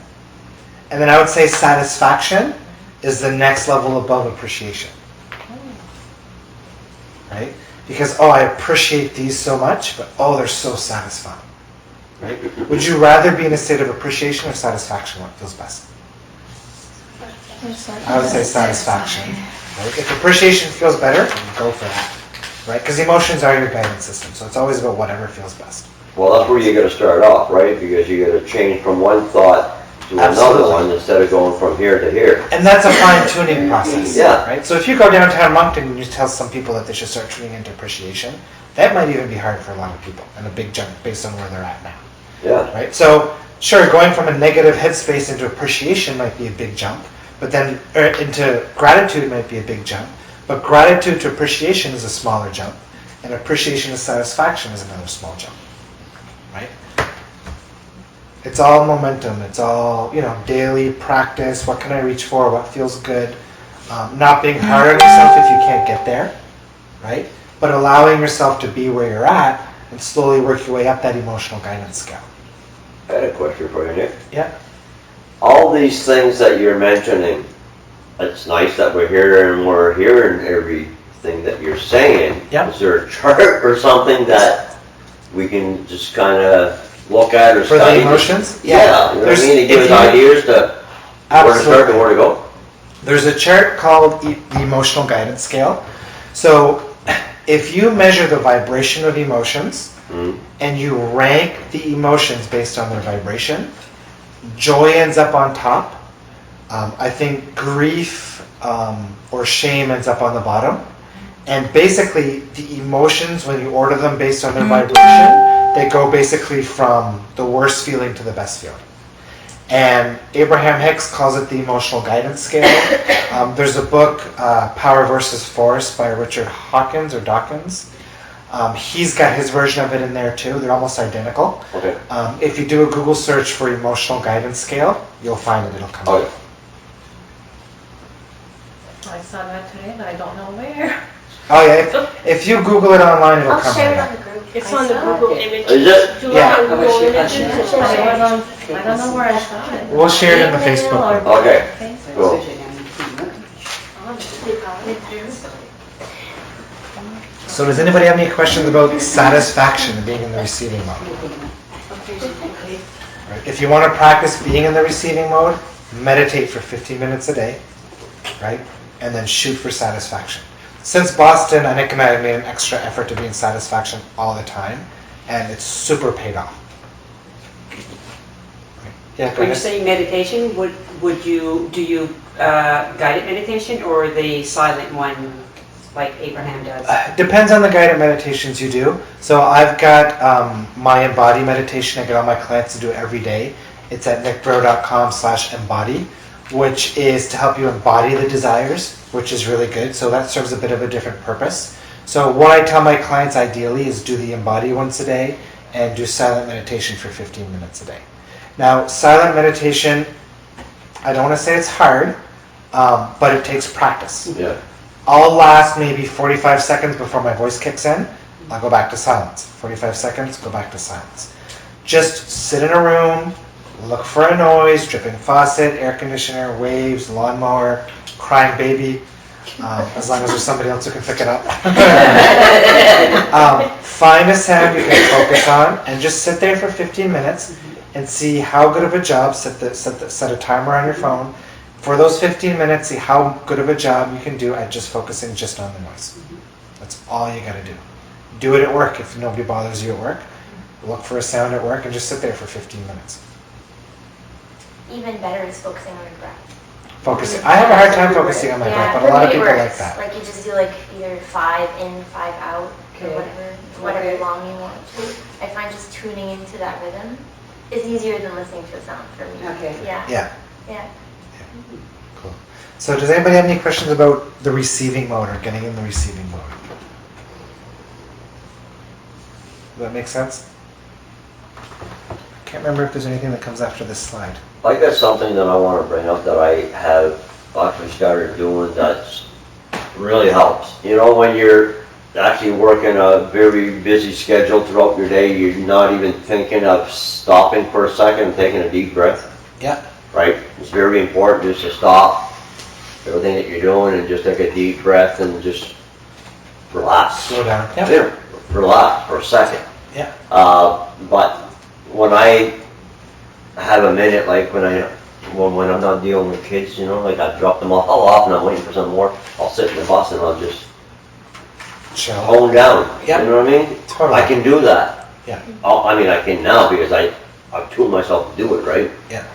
And then I would say satisfaction is the next level above appreciation. Right? Because, oh, I appreciate these so much, but oh, they're so satisfying. Right? Would you rather be in a state of appreciation or satisfaction? What feels best? I would say satisfaction. Right? If appreciation feels better, go for that. Right? Because emotions are your guidance system, so it's always about whatever feels best. Well, that's where you gotta start off, right? Because you gotta change from one thought to another Absolutely. one instead of going from here to here. And that's a fine-tuning process. Yeah. Right? So if you go downtown Moncton and you tell some people that they should start tuning into appreciation, that might even be hard for a lot of people and a big jump based on where they're at now. Yeah. Right? So sure, going from a negative headspace into appreciation might be a big jump, but then into gratitude might be a big jump. But gratitude to appreciation is a smaller jump, and appreciation to satisfaction is another small jump. Right? It's all momentum. It's all, daily practice. What can I reach for? What feels good? Not being hard on yourself if you can't get there, right? But allowing yourself to be where you're at and slowly work your way up that emotional guidance scale. I had a question for you, Nick. Yeah. All these things that you're mentioning, it's nice that we're here and we're hearing everything that you're saying. Yeah. Is there a chart or something that we can just kind of look at or For study? the emotions? Yeah, you know what I mean? To give us ideas to where to start and where to go. There's a chart called the Emotional Guidance Scale. So if you measure the vibration of emotions and you rank the emotions based on their vibration, joy ends up on top. I think grief or shame ends up on the bottom. And basically the emotions, when you order them based on their vibration, they go basically from the worst feeling to the best feeling. And Abraham Hicks calls it the Emotional Guidance Scale. There's a book, Power versus Force by Richard Hawkins or Dawkins. He's got his version of it in there too. They're almost identical. Okay. If you do a Google search for Emotional Guidance Scale, you'll find it. It'll come up. Okay. I saw that today, but I don't know where. Oh yeah, if you Google it online, it'll I'll come share it right on up. the group. It's I on the saw Google it. image. Is it? Do you Yeah. want Google share- images? I'll But share it it. was on, I don't know where I saw it. We'll share it in the Email Facebook or group. Okay. Facebook. Cool. So does anybody have any questions about satisfaction and being in the receiving mode? Right. If you want to practice being in the receiving mode, meditate for 15 minutes a day, right? And then shoot for satisfaction. Since Boston, Anik and I have made an extra effort to be in satisfaction all the time, and it's super paid off. Right. Yeah, go When you ahead. say meditation, do you guided meditation or the silent one like Abraham does? Depends on the guided meditations you do. So I've got my embody meditation. I get all my clients to do it every day. It's at nickbrow.com/embody, which is to help you embody the desires, which is really good. So that serves a bit of a different purpose. So what I tell my clients ideally is do the embody once a day and do silent meditation for 15 minutes a day. Now, silent meditation I don't want to say it's hard, but it takes practice. Yeah. I'll last maybe 45 seconds before my voice kicks in. I'll go back to silence. 45 seconds, go back to silence. Just sit in a room, look for a noise, dripping faucet, air conditioner, waves, lawnmower, crying baby, as long as there's somebody else who can pick it up. Find a sound you can focus on and just sit there for 15 minutes and see how good of a job, set a timer on your phone. For those 15 minutes, see how good of a job you can do at just focusing just on the noise. That's all you gotta do. Do it at work if nobody bothers you at work. Look for a sound at work and just sit there for 15 minutes. Even better is focusing on your breath. Focusing. I have a hard time focusing on my breath, but a lot of people like that. Like you just do like either 5 in, 5 out, Okay. or whatever Okay. long you want to. I find just tuning into that rhythm is easier than listening to a sound for me. Okay. Yeah. Yeah. Yeah. Cool. So does anybody have any questions about the receiving mode or getting in the receiving mode? Does that make sense? I can't remember if there's anything that comes after this slide. I got something that I want to bring up that I have actually started doing that's really helps. You know, when you're actually working a very busy schedule throughout your day, you're not even thinking of stopping for a second and taking a deep breath, Yeah. right? It's very important just to stop everything that you're doing and just take a deep breath and just relax. Slow down. Yeah, relax for a second. Yeah. But when I have a minute, like when I'm not dealing with kids, you know, like I drop them all off and I'm waiting for some more, I'll sit in the bus and I'll just Chill. hone down. Yeah. You know what I mean? Totally. I can do that. Yeah. I mean, I can now because I've tooled myself to do it, right? Yeah.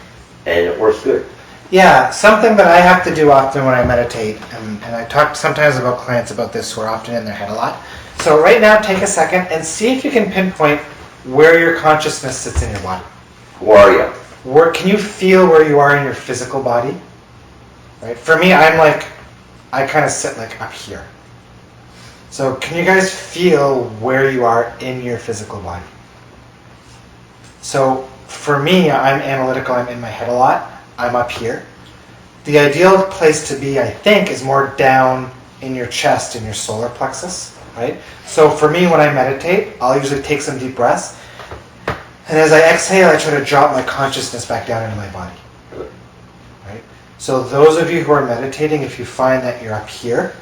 And it works good. Yeah, something that I have to do often when I meditate, and I talk sometimes about clients about this who are often in their head a lot. So right now, take a second and see if you can pinpoint where your consciousness sits in your body. Where are you? Where can you feel where you are in your physical body? Right. For me, I kind of sit like up here. So can you guys feel where you are in your physical body? So for me, I'm analytical. I'm in my head a lot. I'm up here. The ideal place to be, I think, is more down in your chest, in your solar plexus, right? So for me, when I meditate, I'll usually take some deep breaths. And as I exhale, I try to drop my consciousness back down into my body, right? So those of you who are meditating, if you find that you're up here,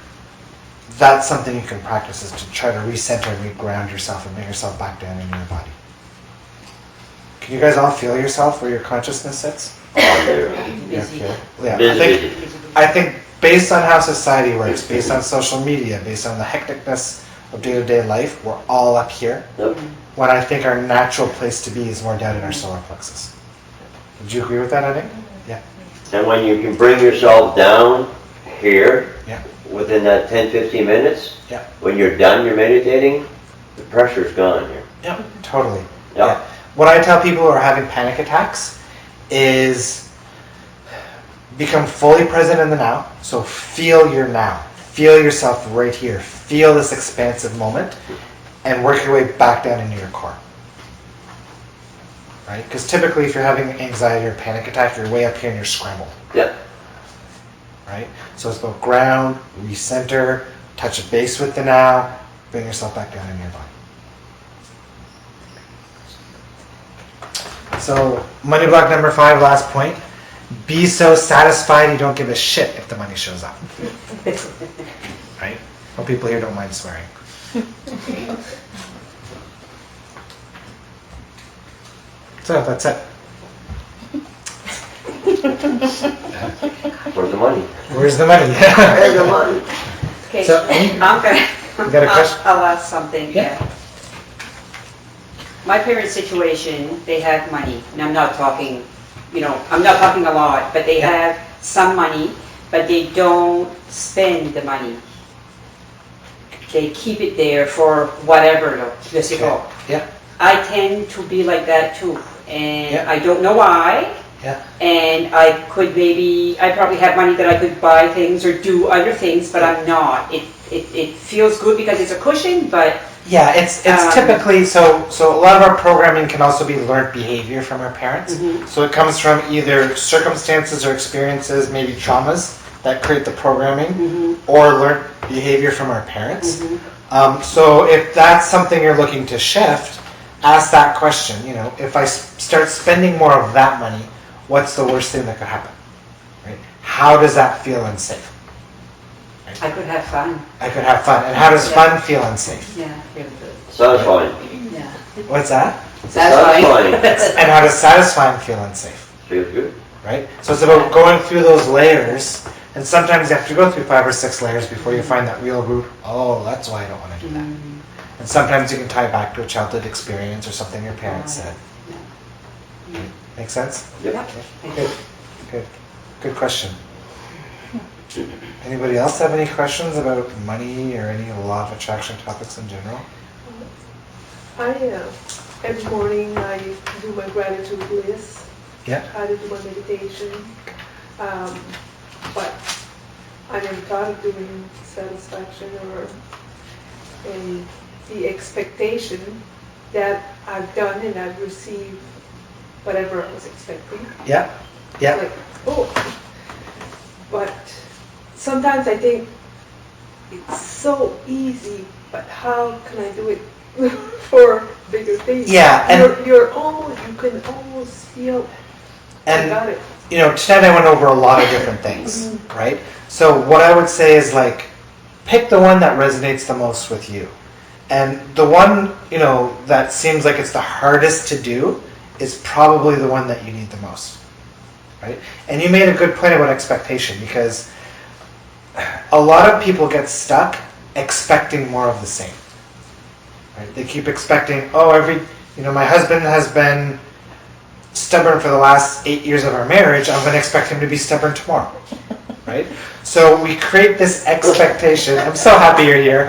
that's something you can practice, is to try to recenter and reground yourself and bring yourself back down into your body. Can you guys all feel yourself where your consciousness sits? You're up here. Yeah, Busy. I think based on how society works, based on social media, based on the hecticness of day-to-day life, we're all up here. Yep. When I think our natural place to be is more down in our solar plexus. Would you agree with that, I think? Yeah. And when you can bring yourself down here, Yeah. within that 10-15 minutes, Yeah. when you're done, you're meditating, the pressure's gone here. Yeah, totally. Yeah. What I tell people who are having panic attacks is become fully present in the now. So feel your now. Feel yourself right here. Feel this expansive moment and work your way back down into your core. Right? Because typically if you're having anxiety or panic attack, you're way up here and you're scrambled. Yep. Right? So it's about ground, recenter, touch a base with the now, bring yourself back down in your body. So money block number 5, last point. Be so satisfied you don't give a shit if the money shows up. Right? Well, people here don't mind swearing. So that's it. Where's the money? Where's the money? Where's the money? Okay, So, I'm gonna, You got a question? I'll ask something, Yeah. yeah. My parents' situation, they have money, and I'm not talking, I'm not talking a lot, but they Yeah. have some money, but they don't spend the money. They keep it there for whatever, physical. Yeah. I tend to be like that too, and Yeah. I don't know why. Yeah. And I probably have money that I could buy things or do other things, but I'm not. it feels good because it's a cushion, but Yeah, it's typically, so a lot of our programming can also be learned behavior from our parents. So it comes from either circumstances or experiences, maybe traumas that create the programming, or learned behavior from our parents. So if that's something you're looking to shift, ask that question, you know, if I start spending more of that money, what's the worst thing that could happen? Right? How does that feel unsafe? I could have fun. I could have fun. And how does fun feel unsafe? Yeah, really good. Satisfying. Yeah. What's that? Satisfying. And how does satisfying feel unsafe? Feels good. Right? So it's about going through those layers, and sometimes you have to go through 5 or 6 layers before you find that real root. Oh, that's why I don't want to do that. And sometimes you can tie back to a childhood experience or something your parents said. Make sense? Yep. Good question. Anybody else have any questions about money or any law of attraction topics in general? Every morning I do my gratitude list. Yeah. Try to do my meditation. But I never thought of doing satisfaction or the expectation that I've done and I've received whatever I was expecting. Yeah. Yeah. Like, oh. But sometimes I think it's so easy, but how can I do it for bigger things? Yeah, and you can almost feel I got it. You know, tonight I went over a lot of different things, right? So what I would say is like, pick the one that resonates the most with you. And the one, you know, that seems like it's the hardest to do is probably the one that you need the most, right? And you made a good point about expectation, because a lot of people get stuck expecting more of the same, right? They keep expecting, my husband has been stubborn for the last 8 years of our marriage, I'm going to expect him to be stubborn tomorrow, right? So we create this expectation. I'm so happy you're here.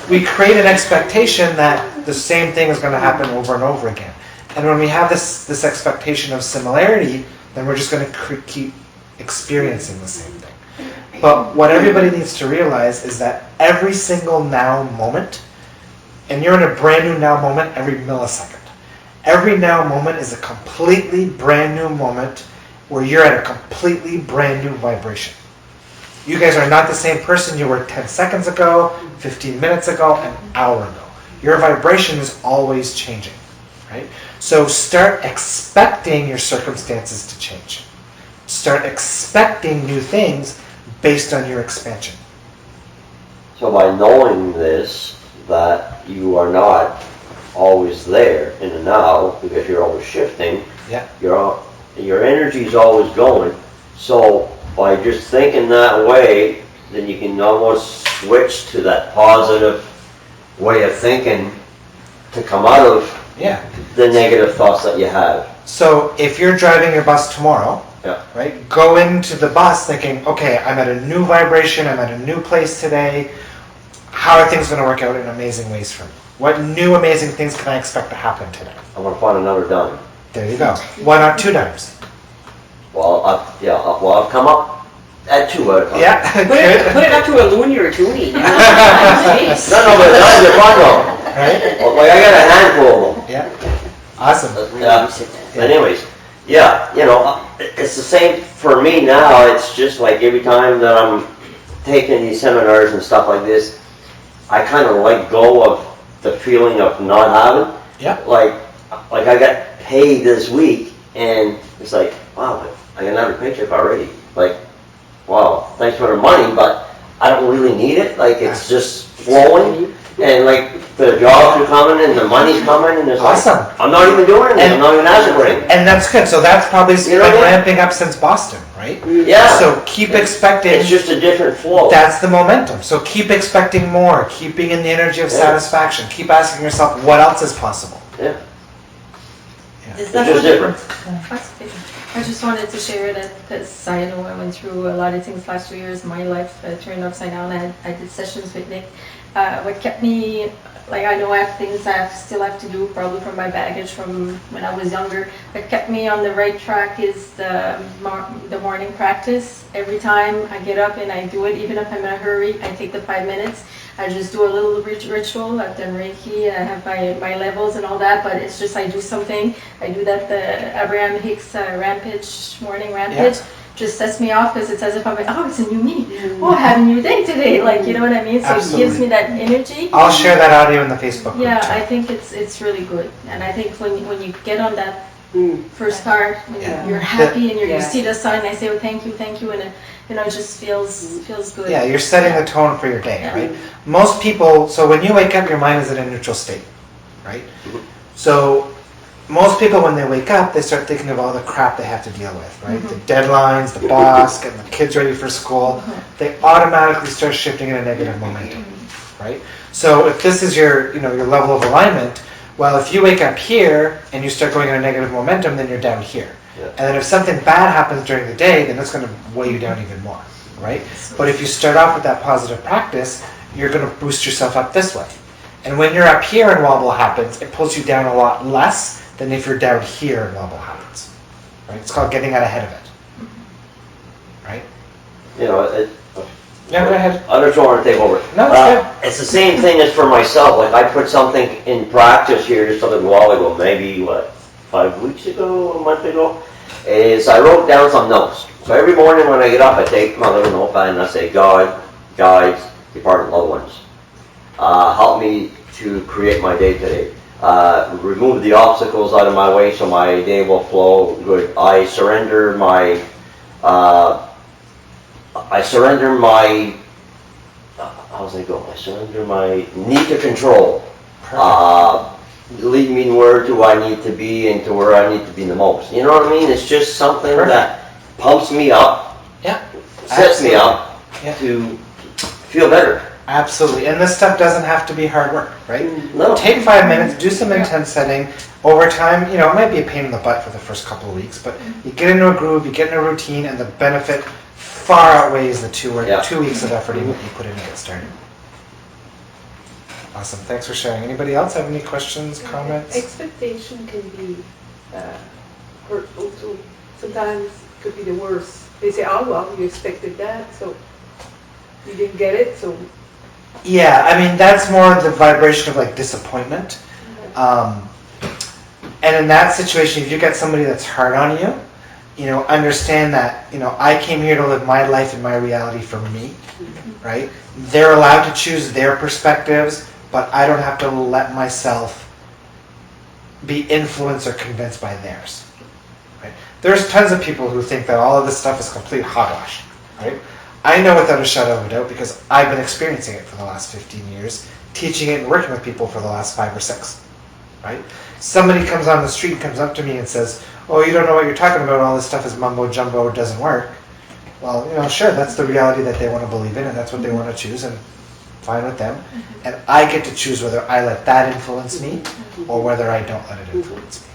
We create an expectation that the same thing is going to happen over and over again. And when we have this expectation of similarity, then we're just going to keep experiencing the same thing. But what everybody needs to realize is that every single now moment, and you're in a brand new now moment every millisecond. Every now moment is a completely brand new moment where you're at a completely brand new vibration. You guys are not the same person you were 10 seconds ago, 15 minutes ago, an hour ago. Your vibration is always changing, right? So start expecting your circumstances to change. Start expecting new things based on your expansion. So by knowing this, that you are not always there in the now, because you're always shifting, Yeah. your energy is always going. So by just thinking that way, then you can almost switch to that positive way of thinking to come out of Yeah. the negative thoughts that you have. So if you're driving your bus tomorrow, Yeah. right, go into the bus thinking, okay, I'm at a new vibration, I'm at a new place today. How are things going to work out in amazing ways for me? What new amazing things can I expect to happen today? I'm going to find another dime. There you go. Why not 2 dimes? Well, I've come up at 2 at a time. Yeah. Put it up to a loony or a toonie. No, but that's the fun though. Right? Well, like, I got a handful of them. Yeah. Awesome. But anyways, it's the same for me now. It's just like every time that I'm taking these seminars and stuff like this, I kind of let go of the feeling of not having. Yeah. Like I got paid this week, and it's like, wow, I got another paycheck already. Like, wow, thanks for the money, but I don't really need it. Like, it's just flowing, and like the jobs are coming and the money's coming, and it's Awesome. like, I'm not even doing anything. I'm not even asking for anything. And that's good. So that's probably You know been what I mean? ramping up since Boston, right? Yeah. So keep expecting. It's just a different flow. That's the momentum. So keep expecting more. Keeping in the energy of Yeah. satisfaction. Keep asking yourself, what else is possible? Yeah. Is It's just different. I just wanted to share that because I know I went through a lot of things last 2 years. My life turned upside down. I did sessions with Nick, What kept me, like I know I have things I still have to do, probably from my baggage from when I was younger. What kept me on the right track is the morning practice. Every time I get up and I do it, even if I'm in a hurry, I take the 5 minutes. I just do a little ritual. I've done Reiki, I have my levels and all that, but it's just I do something. I do that, the Abraham Hicks rampage, morning rampage. Yeah. Just sets me off because it's as if I'm like, oh, it's a new me. Oh, I have a new day today. Like, you know what I mean? So Absolutely. it gives me that energy. I'll share that audio in the Facebook group Yeah, too. I think it's really good. And I think when you get on that Mm. first card, when Yeah. you're happy and you Yeah. see the sign, I say, oh, thank you, and it just feels good. Yeah, you're setting the tone for your day, Yeah. right? Most people, so when you wake up, your mind is in a neutral state, right? So most people, when they wake up, they start thinking of all the crap they have to deal with, right? The deadlines, the boss, getting the kids ready for school. They automatically start shifting in a negative momentum, right? So if this is your, your level of alignment, well, if you wake up here and you start going in a negative momentum, then you're down here. Yeah. And then if something bad happens during the day, then it's going to weigh you down even more, right? But if you start off with that positive practice, you're going to boost yourself up this way. And when you're up here and wobble happens, it pulls you down a lot less than if you're down here and wobble happens, right? It's called getting out ahead of it, right? Yeah, go ahead. I just want to take over. No, it's good. It's the same thing as for myself. Like I put something in practice here just a little while ago, maybe 5 weeks ago, a month ago, is I wrote down some notes. So every morning when I get up, I take my little notepad and I say, God, guides, departed loved ones, help me to create my day today. Remove the obstacles out of my way so my day will flow good. I surrender my how's it go? I surrender my need to control. Lead me where do I need to be and to where I need to be the most. You know what I mean? It's just something that pumps me up, Yeah. sets me up Yeah. to feel better. Absolutely. And this stuff doesn't have to be hard work, right? No. Take 5 minutes, do some intense setting. Over time, it might be a pain in the butt for the first couple of weeks, but you get into a groove, you get in a routine, and the benefit far outweighs the 2 weeks of effort you put in to get started. Awesome. Thanks for sharing. Anybody else have any questions, comments? Expectation can be hurtful too. Sometimes it could be the worst. They say, oh, well, you expected that, so you didn't get it, so. Yeah, I mean, that's more the vibration of disappointment. And in that situation, if you get somebody that's hard on you, understand that, I came here to live my life and my reality for me, right? They're allowed to choose their perspectives, but I don't have to let myself be influenced or convinced by theirs, right? There's tons of people who think that all of this stuff is complete hogwash, right? I know without a shadow of a doubt because I've been experiencing it for the last 15 years, teaching it and working with people for the last 5 or 6, right? Somebody comes on the street, comes up to me and says, oh, you don't know what you're talking about, all this stuff is mumbo jumbo, it doesn't work. Well, sure, that's the reality that they want to believe in and that's what they want to choose, and fine with them. And I get to choose whether I let that influence me or whether I don't let it influence me.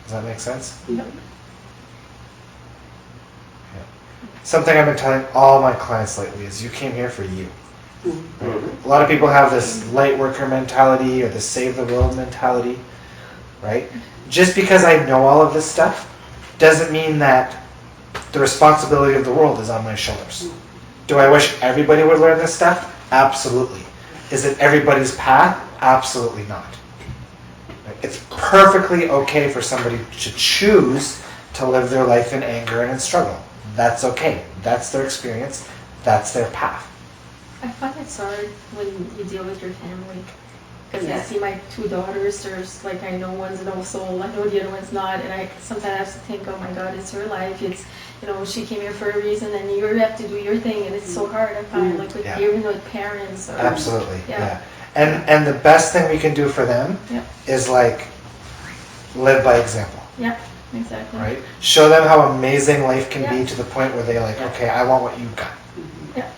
Does that make sense? Yep. Something I've been telling all my clients lately is you came here for you. Right? A lot of people have this light worker mentality or the save the world mentality, right? Just because I know all of this stuff doesn't mean that the responsibility of the world is on my shoulders. Do I wish everybody would learn this stuff? Absolutely. Is it everybody's path? Absolutely not. It's perfectly okay for somebody to choose to live their life in anger and in struggle. That's okay. That's their experience. That's their path. I find it's hard when you deal with your family. Because I see my 2 daughters, there's I know one's an old soul, I know the other one's not, and I sometimes have to think, oh my God, it's her life, it's, she came here for a reason, and you have to do your thing, and it's so hard, I find, even with parents. Or, Absolutely, yeah. And the best thing we can do for them is live by example. Yeah, exactly. Right? Show them how amazing life can be to the point where they're okay, I want what you got. Yeah.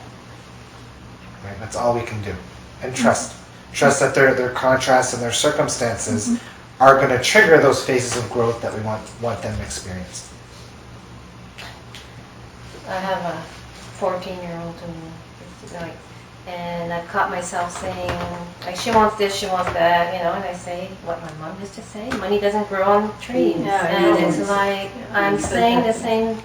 Right? That's all we can do. And trust. Trust that their contrasts and their circumstances are going to trigger those phases of growth that we want them to experience. I have a 14-year-old and And I've caught myself saying, like, she wants this, she wants that, you know, and I say what my mom used to say, money doesn't grow on trees. Yeah, I And know. it's like, I'm saying the same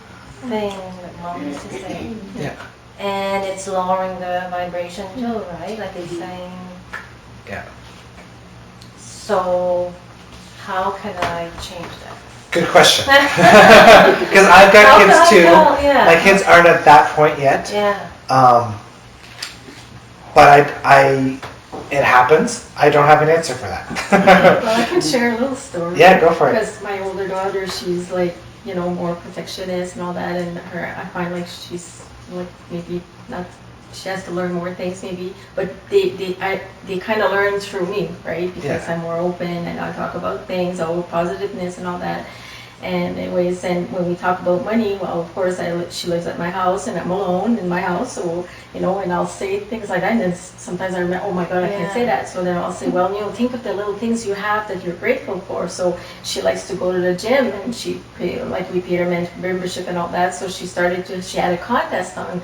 thing that mom used to say. Yeah. And it's lowering the vibration too, right? Like they're saying. Yeah. So, how can I change that? Good question. Because I've got How kids can I too. tell? Yeah. My kids aren't at that point yet. Yeah. But it happens. I don't have an answer for that. Well, I can share a little story. Yeah, go for it. Because my older daughter, she's like, you know, more protectionist and all that, and I find like she's like maybe not, she has to learn more things maybe, but they kind of learn through me, right? Because Yeah. I'm more open and I talk about things, all positiveness and all that. And anyways, and when we talk about money, well, of course, she lives at my house and I'm alone in my house, so, you know, and I'll say things like that, and then sometimes I remember, oh my God, I can't say that. So then I'll say, well, you know, think of the little things you have that you're grateful for. So she likes to go to the gym, and we paid her membership and all that, so she had a contest on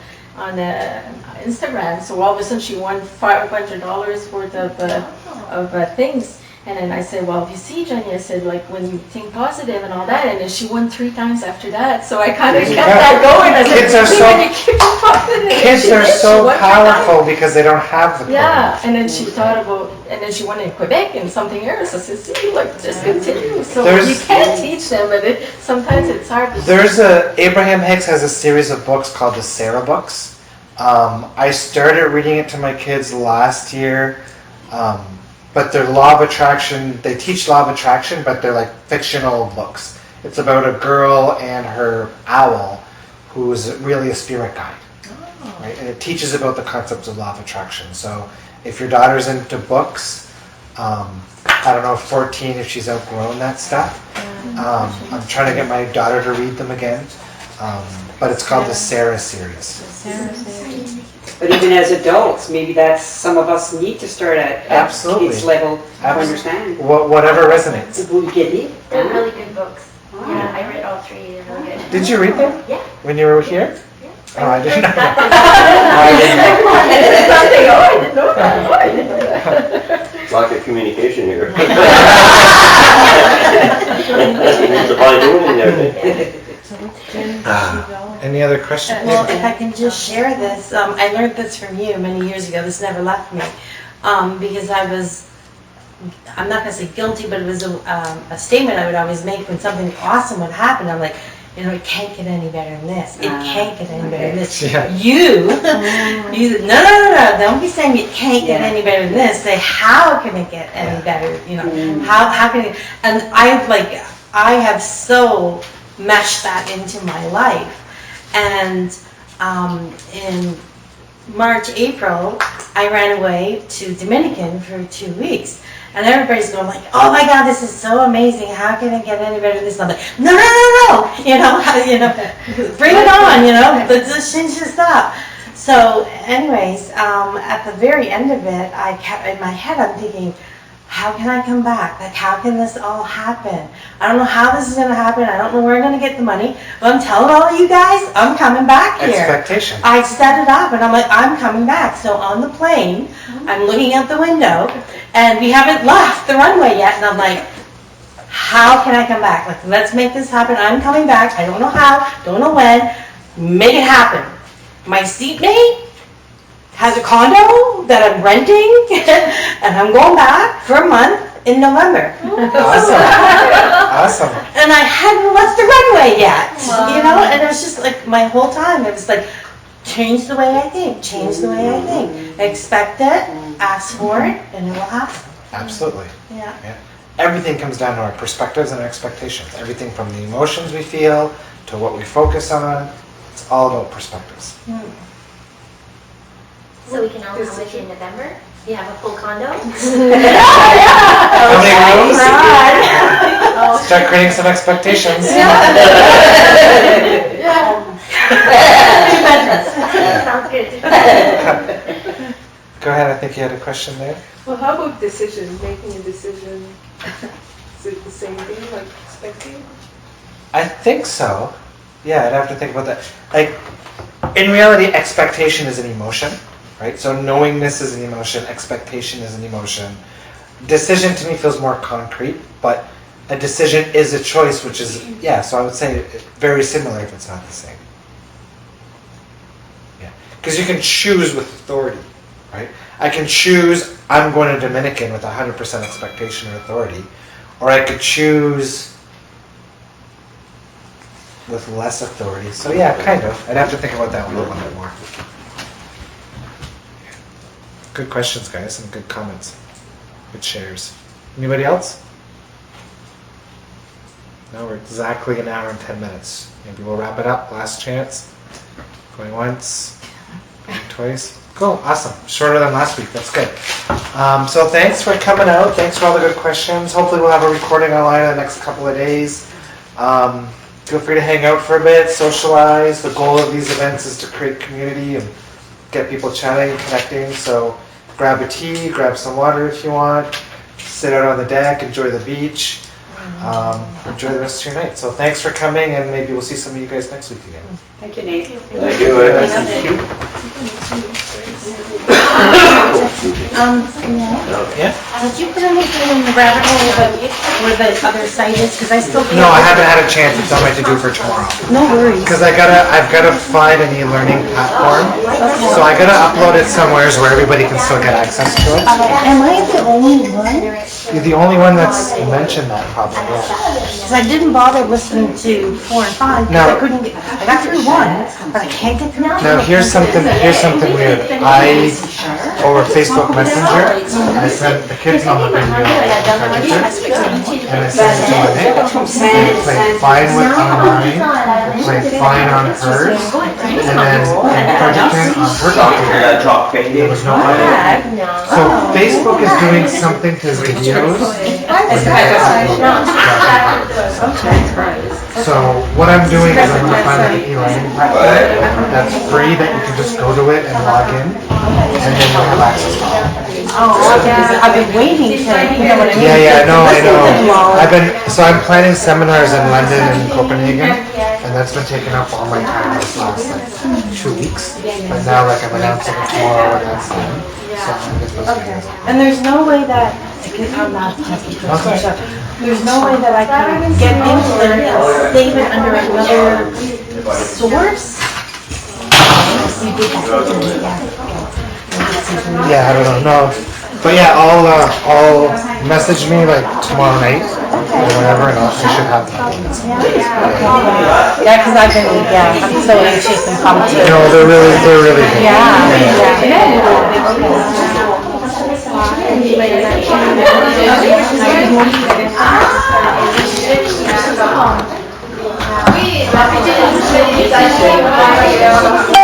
Instagram, so all of a sudden she won $500 worth of things. And then I said, well, you see, Jenny, I said, like, when you think positive and all that, and then she won 3 times after that. So I kind of kept that going. I said, Kids are "See, so- when you keep it positive." Kids are She so won 3 times. powerful because they don't have the Yeah, programs. and then she thought about, and then she won in Quebec and something else. I said, see, like, just continue. So you can teach them, but sometimes it's hard to. Abraham Hicks has a series of books called the Sarah books. I started reading it to my kids last year. But they're law of attraction, they teach law of attraction, but they're like fictional books. It's about a girl and her owl who's really a spirit guide. Right? And it teaches about the concepts of law of attraction. So if your daughter's into books, I don't know, 14, if she's outgrown that stuff. I'm trying to get my daughter to read them again. But it's called the Sarah series. But even as adults, maybe that's some of us need to start at Absolutely. kids level of understanding. Whatever resonates. They're really good books. Yeah, I read all 3. They're really good. Did you read them? Yeah. When you were here? Oh, I didn't know. I didn't know that. Lack of communication here. There's a fine doing in there. Any other questions? Well, if I can just share this, I learned this from you many years ago. This never left me because I'm not going to say guilty, but it was a statement I would always make when something awesome would happen. I'm like, you know, it can't get any better than this. It can't get any better than this. Yeah. No, don't be saying it can't get any better than this. Say, how can it get any better? You know, how can it? And I have so meshed that into my life. And in March, April, I ran away to Dominican for 2 weeks. And everybody's going like, oh my God, this is so amazing. How can it get any better than this? And I'm like, no. You know, bring it on, you know, let's change this up. So anyways, at the very end of it, I kept, in my head, I'm thinking, how can I come back? Like, how can this all happen? I don't know how this is going to happen. I don't know where I'm going to get the money. But I'm telling all of you guys, I'm coming back here. Expectation. I set it up, and I'm like, I'm coming back. So on the plane, I'm looking out the window, and we haven't left the runway yet. And I'm like, how can I come back? Like, let's make this happen. I'm coming back. I don't know how, don't know when. Make it happen. My seatmate has a condo that I'm renting, and I'm going back for a month in November. Awesome. And I hadn't left the runway yet, you know? And it was just like my whole time, it was like, change the way I think, change the way I think. Expect it, ask for it, and it will happen. Absolutely. Yeah. Everything comes down to our perspectives and expectations. Everything from the emotions we feel to what we focus on. It's all about perspectives. So we can all come with you in November? You have a full condo? How many rooms? Start creating some expectations. Sounds good. Go ahead, I think you had a question there. Well, how about making a decision? Is it the same thing, like expecting? I think so. Yeah, I'd have to think about that. Like, in reality, expectation is an emotion, right? So knowingness is an emotion, expectation is an emotion. Decision to me feels more concrete, but a decision is a choice, which is, yeah, so I would say very similar if it's not the same. Yeah, because you can choose with authority, right? I can choose, I'm going to Dominican with 100% expectation or authority, or I could choose with less authority. So yeah, kind of. I'd have to think about that one a little bit more. Good questions, guys, and good comments. Good shares. Anybody else? No, we're exactly an hour and 10 minutes. Maybe we'll wrap it up. Last chance. Going once, going twice. Cool, awesome. Shorter than last week. That's good. So thanks for coming out. Thanks for all the good questions. Hopefully we'll have a recording online in the next couple of days. Feel free to hang out for a bit, socialize. The goal of these events is to create community and get people chatting and connecting. So grab a tea, grab some water if you want. Sit out on the deck, enjoy the beach. Enjoy the rest of your night. So thanks for coming, and maybe we'll see some of you guys next week again. Thank you, Nate. Thank you. Yeah? Did you put anything in the rabbit hole about where the other site is? Because I still can't. No, I haven't had a chance. It's on my to-do for tomorrow. No worries. Because I've got to find an e-learning platform. So I got to upload it somewhere where everybody can still get access to it. Am I the only one? You're the only one that's mentioned that probably. Because I didn't bother listening to 4 and 5 because No. I couldn't get. I got through 1, but I can't get through 2. Now here's something weird. Over Facebook Messenger, I sent the kids on the video and I sent it to my Nick. They played fine with on mine, played fine on hers, and then Frederickson on her computer. There was no audio. So Facebook is doing something to videos. So what I'm doing is I'm going to find an e-learning platform that's free that you can just go to it and log in, and then you'll have access to it. I've been waiting to, you know what I mean? Yeah, no, I know. I'm planning seminars in London and Copenhagen, and that's been taking up all my time this last 2 weeks. But now I'm announcing it tomorrow and that's done. So I'm going to get those videos up. And there's no way that, because I'm not a technical person, so there's no way that I can get into it and save it under another source? Yeah, I don't know. No. But yeah, I'll message me tomorrow night or whatever, and I should have that. Yeah, because I'm so anxious and pumped to. No, they're really good. Yeah.